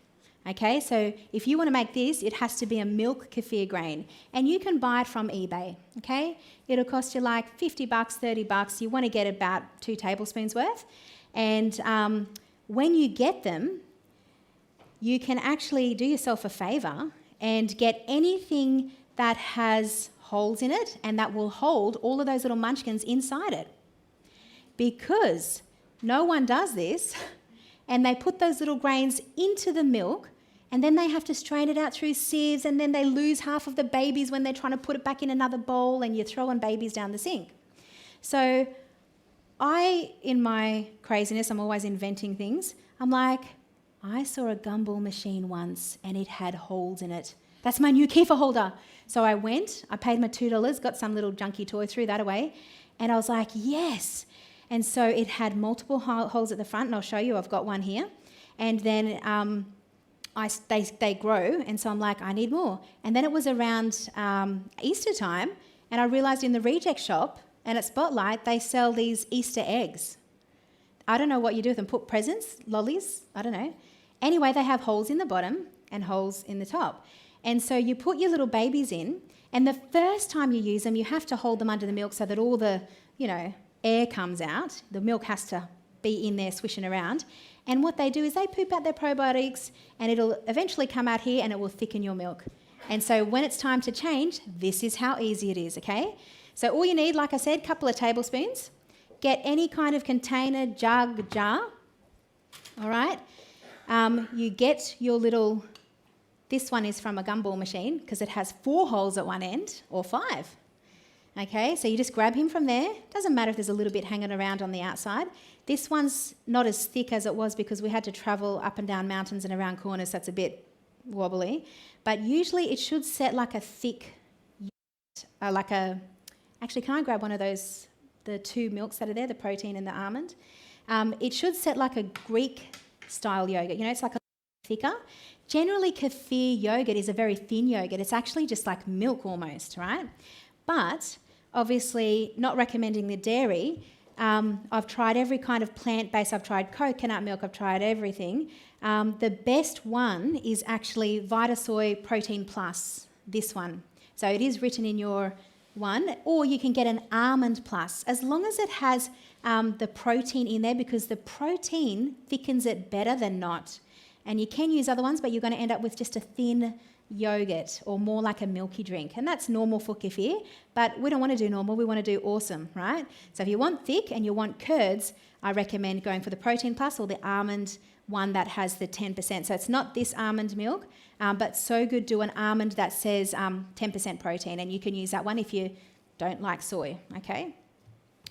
Okay, so if you want to make this, it has to be a milk kefir grain. And you can buy it from eBay, okay? It'll cost you like $50, $30. You want to get about 2 tablespoons worth. And when you get them, you can actually do yourself a favour and get anything that has holes in it and that will hold all of those little munchkins inside it. Because no one does this, and they put those little grains into the milk, and then they have to strain it out through sieves, and then they lose half of the babies when they're trying to put it back in another bowl, and you're throwing babies down the sink. So in my craziness, I'm always inventing things. I'm like, I saw a gumball machine once, and it had holes in it. That's my new kefir holder. So I went, I paid my $2, got some little junky toy, threw that away, and I was like, yes. And so it had multiple holes at the front, and I'll show you, I've got one here. And then they grow, and so I'm like, I need more. And then it was around Easter time, and I realised in the reject shop and at Spotlight, they sell these Easter eggs. I don't know what you do with them, put presents, lollies, I don't know. Anyway, they have holes in the bottom and holes in the top. And so you put your little babies in, and the first time you use them, you have to hold them under the milk so that all the, air comes out. The milk has to be in there swishing around. And what they do is they poop out their probiotics, and it'll eventually come out here and it will thicken your milk. And so when it's time to change, this is how easy it is, okay? So all you need, like I said, a couple of tablespoons. Get any kind of container, jug, jar, all right? You get your little, this one is from a gumball machine because it has 4 holes at one end, or 5. Okay, so you just grab him from there. Doesn't matter if there's a little bit hanging around on the outside. This one's not as thick as it was because we had to travel up and down mountains and around corners, so it's a bit wobbly. But usually it should set like a thick, actually, can I grab one of those, the 2 milks that are there, the protein and the almond? It should set like a Greek-style yogurt. It's like a thicker. Generally, kefir yogurt is a very thin yogurt. It's actually just like milk almost, right? But obviously not recommending the dairy. I've tried every kind of plant-based. I've tried coconut milk. I've tried everything. The best one is actually Vitasoy Protein Plus, this one. So it is written in your one, or you can get an Almond Plus, as long as it has the protein in there, because the protein thickens it better than not. And you can use other ones, but you're going to end up with just a thin yogurt or more like a milky drink. And that's normal for kefir, but we don't want to do normal, we want to do awesome, right? So if you want thick and you want curds, I recommend going for the Protein Plus or the almond one that has the 10%. So it's not this almond milk, but so good, do an almond that says 10% protein, and you can use that one if you don't like soy, okay?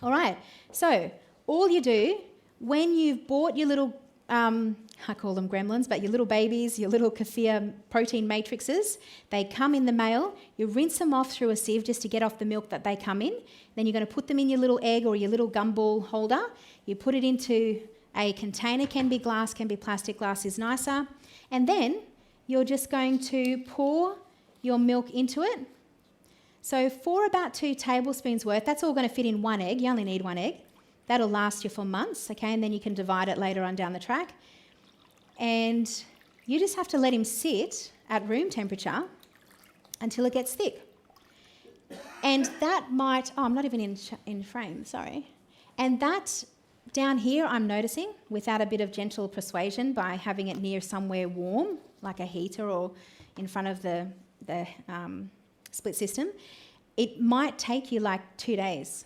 All right, so all you do when you've bought your little I call them gremlins, but your little babies, your little kefir protein matrices, they come in the mail. You rinse them off through a sieve just to get off the milk that they come in. Then you're going to put them in your little egg or your little gumball holder. You put it into a container, can be glass, can be plastic, glass is nicer. And then you're just going to pour your milk into it. So for about 2 tablespoons worth, that's all going to fit in 1 egg. You only need 1 egg. That'll last you for months, okay? And then you can divide it later on down the track. And you just have to let him sit at room temperature until it gets thick. And that might, I'm not even in frame, sorry. And that down here I'm noticing, without a bit of gentle persuasion by having it near somewhere warm, like a heater or in front of the split system, it might take you like 2 days.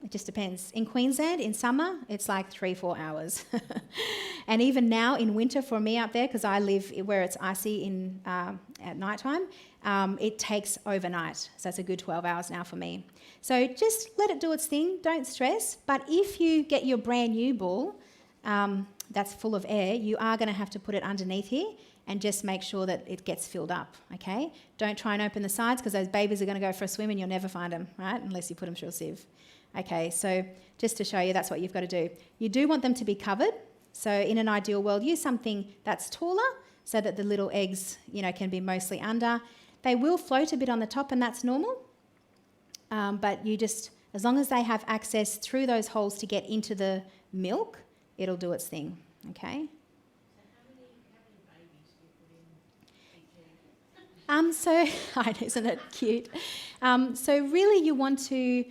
It just depends. In Queensland, in summer, it's like 3-4 hours. And even now in winter for me up there, because I live where it's icy at night time, it takes overnight. So it's a good 12 hours now for me. So just let it do its thing. Don't stress. But if you get your brand new ball that's full of air, you are going to have to put it underneath here and just make sure that it gets filled up, okay? Don't try and open the sides because those babies are going to go for a swim and you'll never find them, right, unless you put them through a sieve. Okay, so just to show you, that's what you've got to do. You do want them to be covered. So in an ideal world, use something that's taller so that the little eggs, can be mostly under. They will float a bit on the top, and that's normal. But you just, as long as they have access through those holes to get into the milk, it'll do its thing, okay? So how many babies So, isn't it cute? So really you want to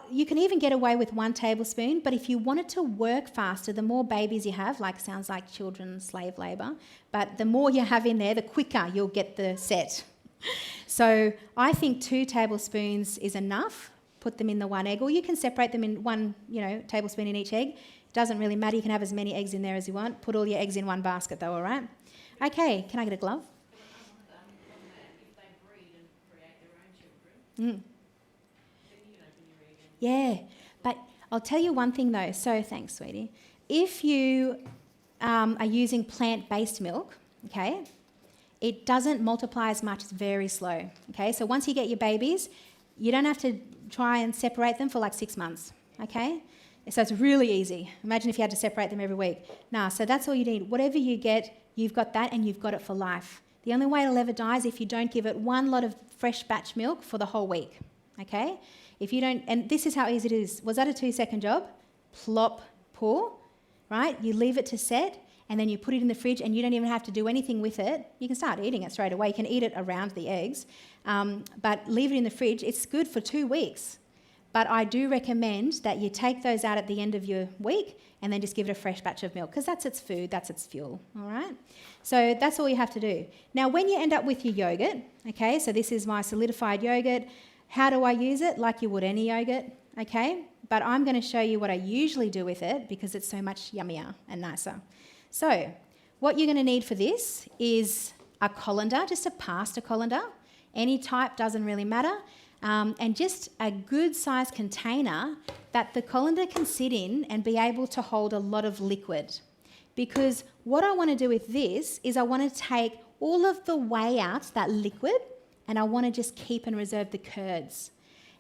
you can even get away with 1 tablespoon, but if you want it to work faster, the more babies you have, like sounds like children slave labour, but the more you have in there, the quicker you'll get the set. So I think 2 tablespoons is enough. Put them in the 1 egg, or you can separate them in 1, tablespoon in each egg. It doesn't really matter. You can have as many eggs in there as you want. Put all your eggs in 1 basket though, all right? Okay, can I get a glove? If they breed and create their own children, Yeah, but I'll tell you one thing though. So thanks, sweetie. If you are using plant-based milk, okay, it doesn't multiply as much. It's very slow, okay? So once you get your babies, you don't have to try and separate them for like 6 months, okay? So it's really easy. Imagine if you had to separate them every week. So that's all you need. Whatever you get, you've got that and you've got it for life. The only way it'll ever die is if you don't give it 1 lot of fresh batch milk for the whole week, okay? If you don't, and this is how easy it is. Was that a 2-second job? Plop, pour, right? You leave it to set and then you put it in the fridge and you don't even have to do anything with it. You can start eating it straight away. You can eat it around the eggs, but leave it in the fridge. It's good for 2 weeks. But I do recommend that you take those out at the end of your week and then just give it a fresh batch of milk because that's its food, that's its fuel, all right? So that's all you have to do. Now, when you end up with your yogurt, okay, so this is my solidified yogurt. How do I use it? Like you would any yogurt, okay? But I'm going to show you what I usually do with it because it's so much yummier and nicer. So what you're going to need for this is a colander, just a pasta colander. Any type, doesn't really matter. And just a good sized container that the colander can sit in and be able to hold a lot of liquid. Because what I want to do with this is I want to take all of the whey out, that liquid, and I want to just keep and reserve the curds.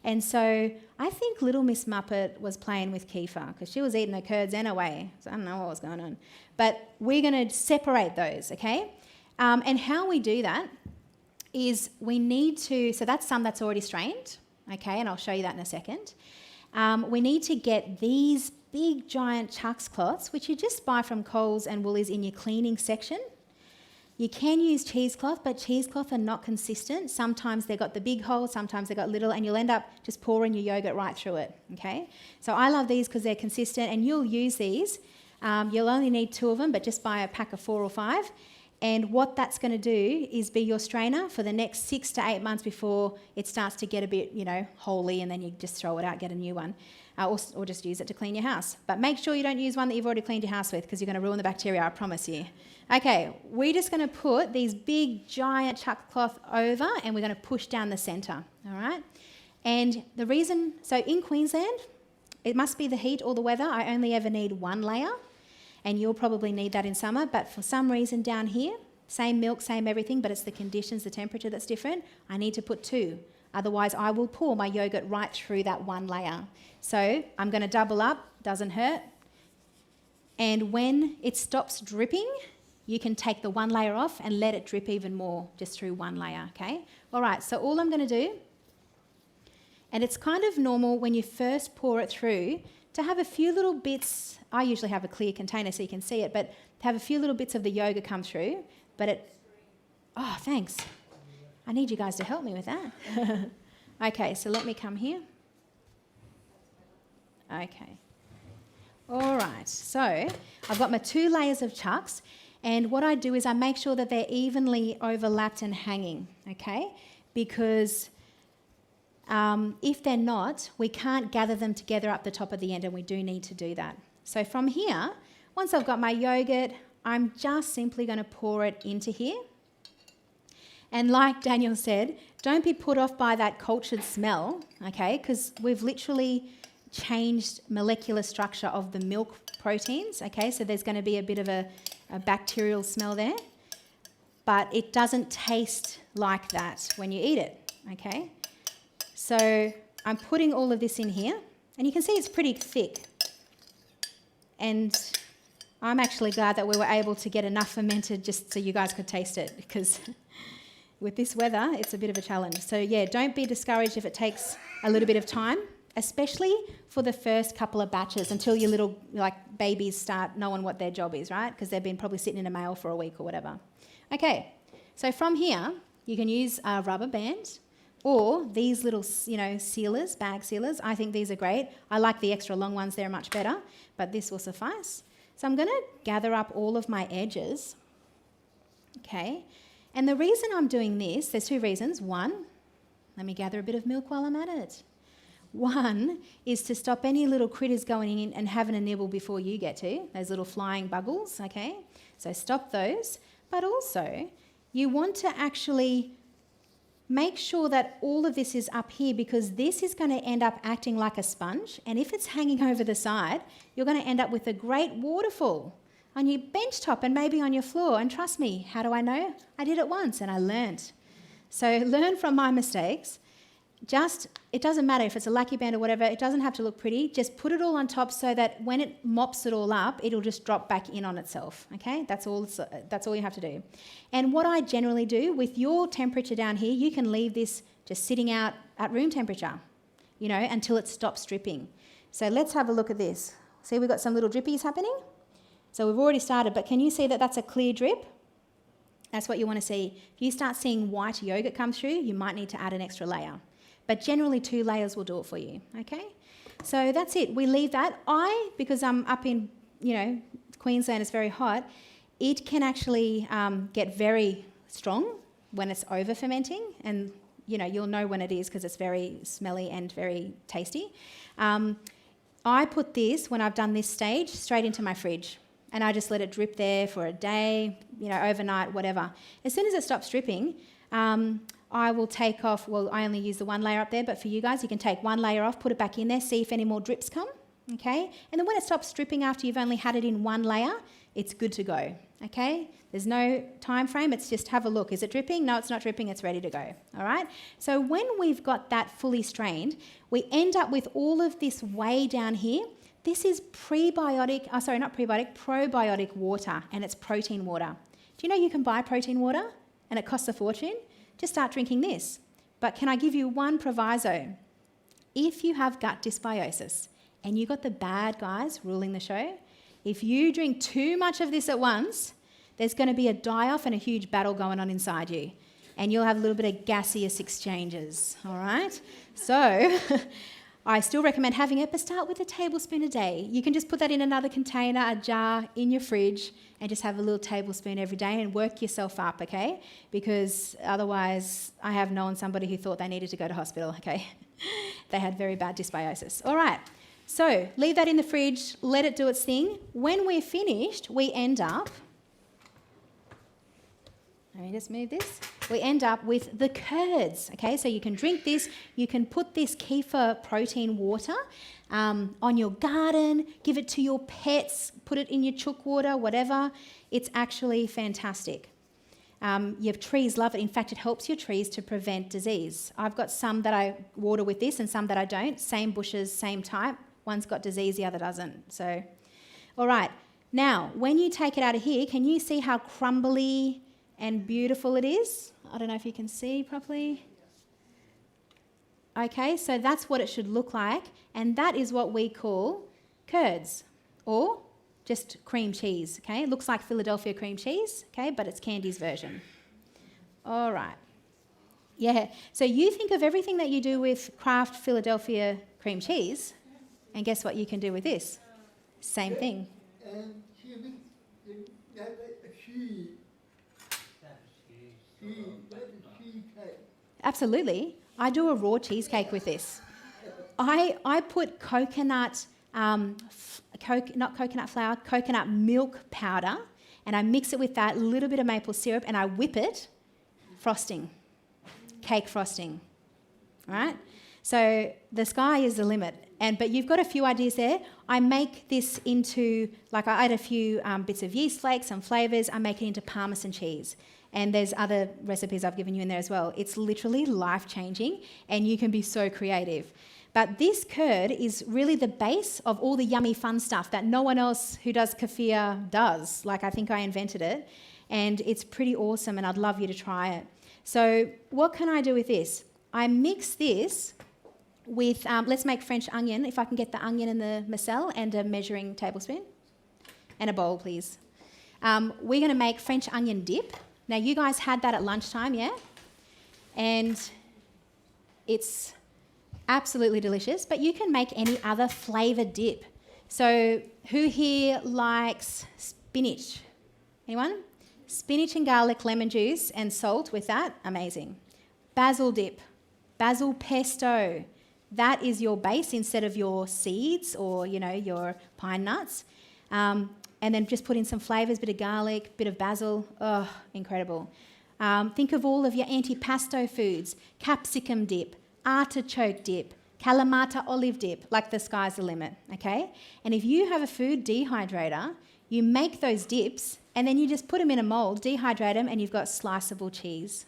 And so I think little Miss Muppet was playing with Kiefer because she was eating her curds anyway. So I don't know what was going on. But we're going to separate those, okay? And how we do that is we need to, so that's some that's already strained, okay, and I'll show you that in a second. We need to get these big giant chucks cloths, which you just buy from Coles and Woolies in your cleaning section. You can use cheesecloth, but cheesecloth are not consistent. Sometimes they've got the big hole, sometimes they've got little, and you'll end up just pouring your yogurt right through it, okay? So I love these because they're consistent, and you'll use these. You'll only need 2 of them, but just buy a pack of 4 or 5. And what that's going to do is be your strainer for the next 6 to 8 months before it starts to get a bit, holy, and then you just throw it out, get a new one, or just use it to clean your house. But make sure you don't use one that you've already cleaned your house with because you're going to ruin the bacteria, I promise you. Okay, we're just going to put these big, giant chuck cloth over and we're going to push down the centre, all right? And the reason, so in Queensland, it must be the heat or the weather. I only ever need 1 layer. And you'll probably need that in summer, but for some reason down here, same milk, same everything, but it's the conditions, the temperature that's different, I need to put 2. Otherwise, I will pour my yogurt right through that 1 layer. So I'm going to double up, doesn't hurt. And when it stops dripping, you can take the 1 layer off and let it drip even more just through 1 layer, okay? All right, so all I'm going to do, and it's kind of normal when you first pour it through, to have a few little bits, I usually have a clear container so you can see it, but to have a few little bits of the yogurt come through, oh, thanks. I need you guys to help me with that. Okay, so let me come here. Okay. All right, so I've got my 2 layers of chucks, and what I do is I make sure that they're evenly overlapped and hanging, okay? Because if they're not, we can't gather them together up the top of the end, and we do need to do that. So from here, once I've got my yogurt, I'm just simply going to pour it into here. And like Daniel said, don't be put off by that cultured smell, okay, because we've literally changed molecular structure of the milk proteins, okay, so there's going to be a bit of a bacterial smell there, but it doesn't taste like that when you eat it, okay. So I'm putting all of this in here, and you can see it's pretty thick. And I'm actually glad that we were able to get enough fermented just so you guys could taste it, because with this weather, it's a bit of a challenge. So yeah, don't be discouraged if it takes a little bit of time, especially for the first couple of batches until your little babies start knowing what their job is, right? Because they've been probably sitting in a mail for a week or whatever. Okay, So from here, you can use a rubber band or these little, sealers, bag sealers. I think these are great. I like the extra long ones. They're much better, but this will suffice. So I'm going to gather up all of my edges, okay? And the reason I'm doing this, there's two reasons. One, let me gather a bit of milk while I'm at it. One is to stop any little critters going in and having a nibble before you get to, those little flying buggles, okay? So stop those. But also, you want to actually make sure that all of this is up here, because this is going to end up acting like a sponge. And if it's hanging over the side, you're going to end up with a great waterfall on your bench top and maybe on your floor. And trust me, how do I know? I did it once and I learned. So learn from my mistakes. It doesn't matter if it's a lucky band or whatever, it doesn't have to look pretty. Just put it all on top so that when it mops it all up, it'll just drop back in on itself, okay? That's all you have to do. And what I generally do, with your temperature down here, you can leave this just sitting out at room temperature, until it stops dripping. So let's have a look at this. See, we've got some little drippies happening. So we've already started, but can you see that that's a clear drip? That's what you want to see. If you start seeing white yogurt come through, you might need to add an extra layer. But generally 2 layers will do it for you, okay? So that's it. We leave that. Because I'm up in, Queensland, it's very hot, it can actually get very strong when it's over fermenting. And, you'll know when it is because it's very smelly and very tasty. I put this, when I've done this stage, straight into my fridge. And I just let it drip there for a day, overnight, whatever. As soon as it stops dripping, I will take off, I only use the 1 layer up there, but for you guys, you can take 1 layer off, put it back in there, see if any more drips come, okay? And then when it stops dripping after you've only had it in 1 layer, it's good to go, okay? There's no time frame, it's just have a look. Is it dripping? No, it's not dripping, it's ready to go, all right? So when we've got that fully strained, we end up with all of this whey down here. This is probiotic water, and it's protein water. Do you know you can buy protein water and it costs a fortune? Just start drinking this. But can I give you one proviso? If you have gut dysbiosis and you got the bad guys ruling the show, if you drink too much of this at once, there's going to be a die-off and a huge battle going on inside you. And you'll have a little bit of gaseous exchanges, all right? So I still recommend having it, but start with a tablespoon a day. You can just put that in another container, a jar, in your fridge, and just have a little tablespoon every day and work yourself up, okay? Because otherwise, I have known somebody who thought they needed to go to hospital, okay? They had very bad dysbiosis. All right, so leave that in the fridge, let it do its thing. When we're finished, we end up... Let me just move this. We end up with the curds, okay? So you can drink this. You can put this kefir protein water on your garden, give it to your pets, put it in your chook water, whatever. It's actually fantastic. Your trees love it. In fact, it helps your trees to prevent disease. I've got some that I water with this and some that I don't. Same bushes, same type. One's got disease, the other doesn't. So, all right. Now, when you take it out of here, can you see how crumbly and beautiful it is? I don't know if you can see properly. Okay, so that's what it should look like, and that is what we call curds, or just cream cheese, okay? It looks like Philadelphia cream cheese, okay, but it's Candice's version. All right. Yeah, so you think of everything that you do with Kraft Philadelphia cream cheese, and guess what you can do with this? Same thing. Absolutely. I do a raw cheesecake with this. I put coconut milk powder, and I mix it with that little bit of maple syrup, and I whip it, frosting, cake frosting, right? So the sky is the limit. But you've got a few ideas there. I make this into, I add a few bits of yeast flakes, some flavours. I make it into Parmesan cheese. And there's other recipes I've given you in there as well. It's literally life-changing, and you can be so creative. But this curd is really the base of all the yummy fun stuff that no one else who does kefir does. I think I invented it, and it's pretty awesome, and I'd love you to try it. So what can I do with this? I mix this with, let's make French onion, if I can get the onion and the micelle and a measuring tablespoon. And a bowl, please. We're going to make French onion dip. Now, you guys had that at lunchtime, yeah? And it's absolutely delicious, but you can make any other flavoured dip. So who here likes spinach? Anyone? Spinach and garlic, lemon juice and salt with that, amazing. Basil dip, basil pesto. That is your base instead of your seeds or, your pine nuts. And then just put in some flavours, bit of garlic, bit of basil. Oh, incredible. Think of all of your antipasto foods, capsicum dip, artichoke dip, Kalamata olive dip, like the sky's the limit, okay? And if you have a food dehydrator, you make those dips and then you just put them in a mould, dehydrate them, and you've got sliceable cheese.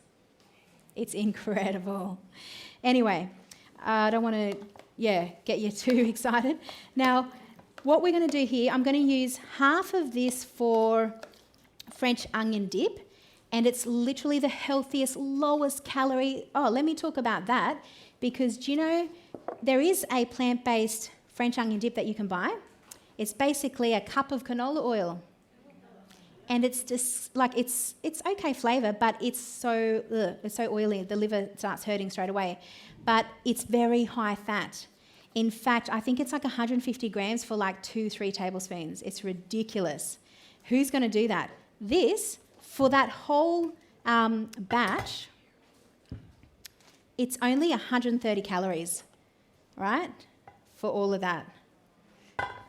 It's incredible. Anyway, I don't want to, get you too excited. Now, what we're going to do here, I'm going to use half of this for French onion dip, and it's literally the healthiest, lowest calorie. Oh, let me talk about that, because do you know there is a plant-based French onion dip that you can buy? It's basically a cup of canola oil. And it's just like, it's okay flavour, but it's so oily, the liver starts hurting straight away. But it's very high fat. In fact, I think it's like 150 grams for like 2-3 tablespoons. It's ridiculous. Who's going to do that? This, for that whole batch, it's only 130 calories, right? For all of that.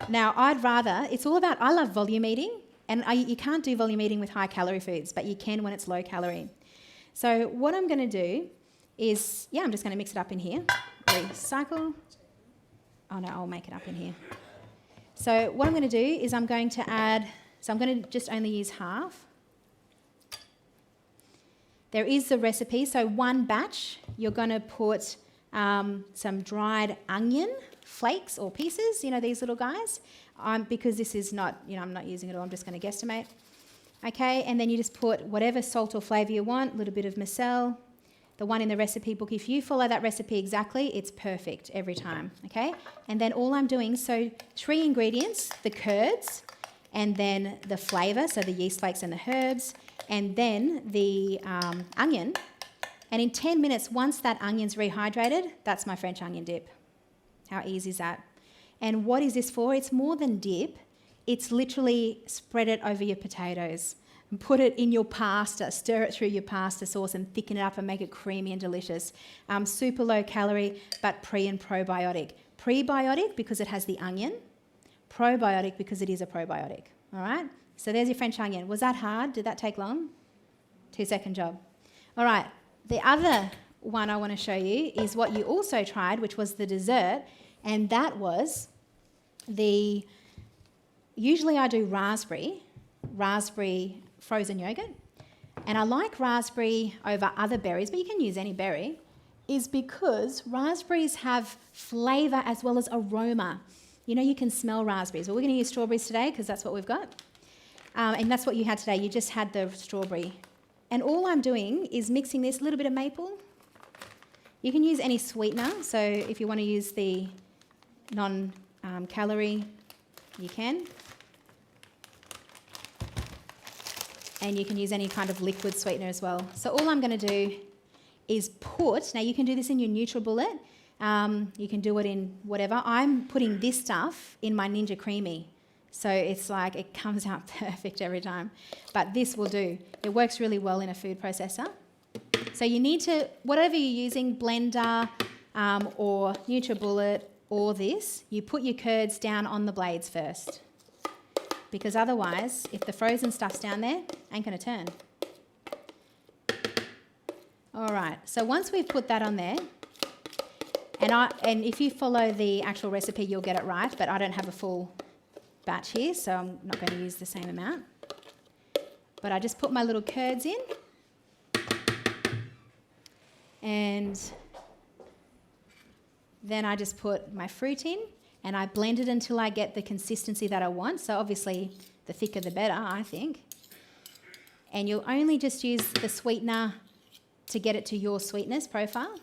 Now, it's all about, I love volume eating, and you can't do volume eating with high calorie foods, but you can when it's low calorie. So what I'm going to do is, I'm just going to mix it up in here. Recycle. Oh no, I'll make it up in here. So what I'm going to do is I'm going to just only use half. There is the recipe. So one batch, you're going to put some dried onion flakes or pieces, these little guys. Because this is not, I'm not using it all, I'm just going to guesstimate. Okay, and then you just put whatever salt or flavour you want, a little bit of micelle. The one in the recipe book, if you follow that recipe exactly, it's perfect every time, okay? And then all I'm doing, so 3 ingredients, the curds, and then the flavour, so the yeast flakes and the herbs, and then the onion. And in 10 minutes, once that onion's rehydrated, that's my French onion dip. How easy is that? And what is this for? It's more than dip. It's literally spread it over your potatoes and put it in your pasta, stir it through your pasta sauce and thicken it up and make it creamy and delicious. Super low calorie, but pre and probiotic. Prebiotic because it has the onion. Probiotic because it is a probiotic. All right? So there's your French onion. Was that hard? Did that take long? 2-second job. All right. The other one I want to show you is what you also tried, which was the dessert, and that was usually I do raspberry frozen yogurt, and I like raspberry over other berries, but you can use any berry, is because raspberries have flavour as well as aroma. You can smell raspberries. Well, we're going to use strawberries today because that's what we've got, and that's what you had today. You just had the strawberry. And all I'm doing is mixing this, a little bit of maple. You can use any sweetener, so if you want to use the non-calorie, you can. And you can use any kind of liquid sweetener as well. So all I'm going to do is now you can do this in your NutriBullet, you can do it in whatever. I'm putting this stuff in my Ninja Creamy. So it's like it comes out perfect every time. But this will do. It works really well in a food processor. So you need to, whatever you're using, blender or NutriBullet or this, you put your curds down on the blades first. Because otherwise, if the frozen stuff's down there, ain't going to turn. All right, so once we've put that on there, and if you follow the actual recipe, you'll get it right, but I don't have a full batch here, so I'm not going to use the same amount. But I just put my little curds in, and then I just put my fruit in, and I blend it until I get the consistency that I want. So obviously, the thicker the better, I think. And you'll only just use the sweetener to get it to your sweetness profile.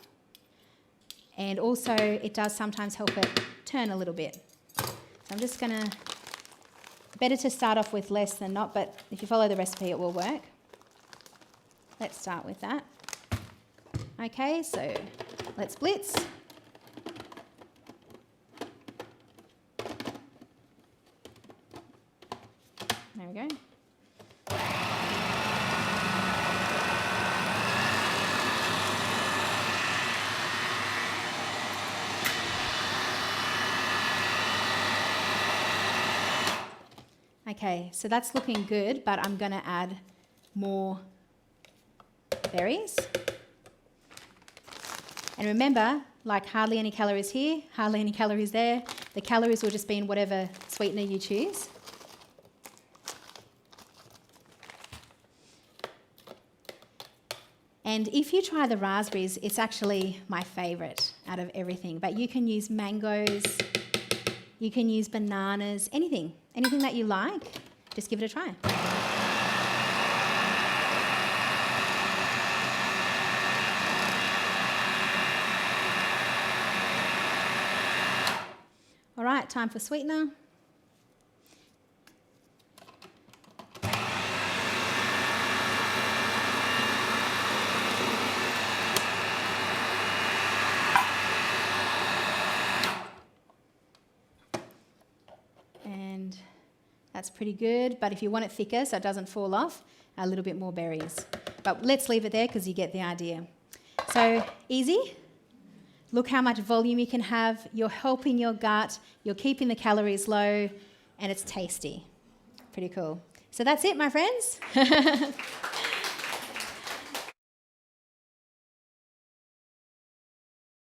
And also, it does sometimes help it turn a little bit. So I'm just going to, better to start off with less than not, but if you follow the recipe, it will work. Let's start with that. Okay, so let's blitz. There we go. Okay, so that's looking good, but I'm going to add more berries. And remember, like hardly any calories here, hardly any calories there. The calories will just be in whatever sweetener you choose. And if you try the raspberries, it's actually my favourite out of everything. But you can use mangoes, you can use bananas, anything that you like, just give it a try. All right, time for sweetener. And that's pretty good, but if you want it thicker so it doesn't fall off, a little bit more berries. But let's leave it there because you get the idea. So easy. Look how much volume you can have. You're helping your gut, you're keeping the calories low, and it's tasty. Pretty cool. So that's it, my friends.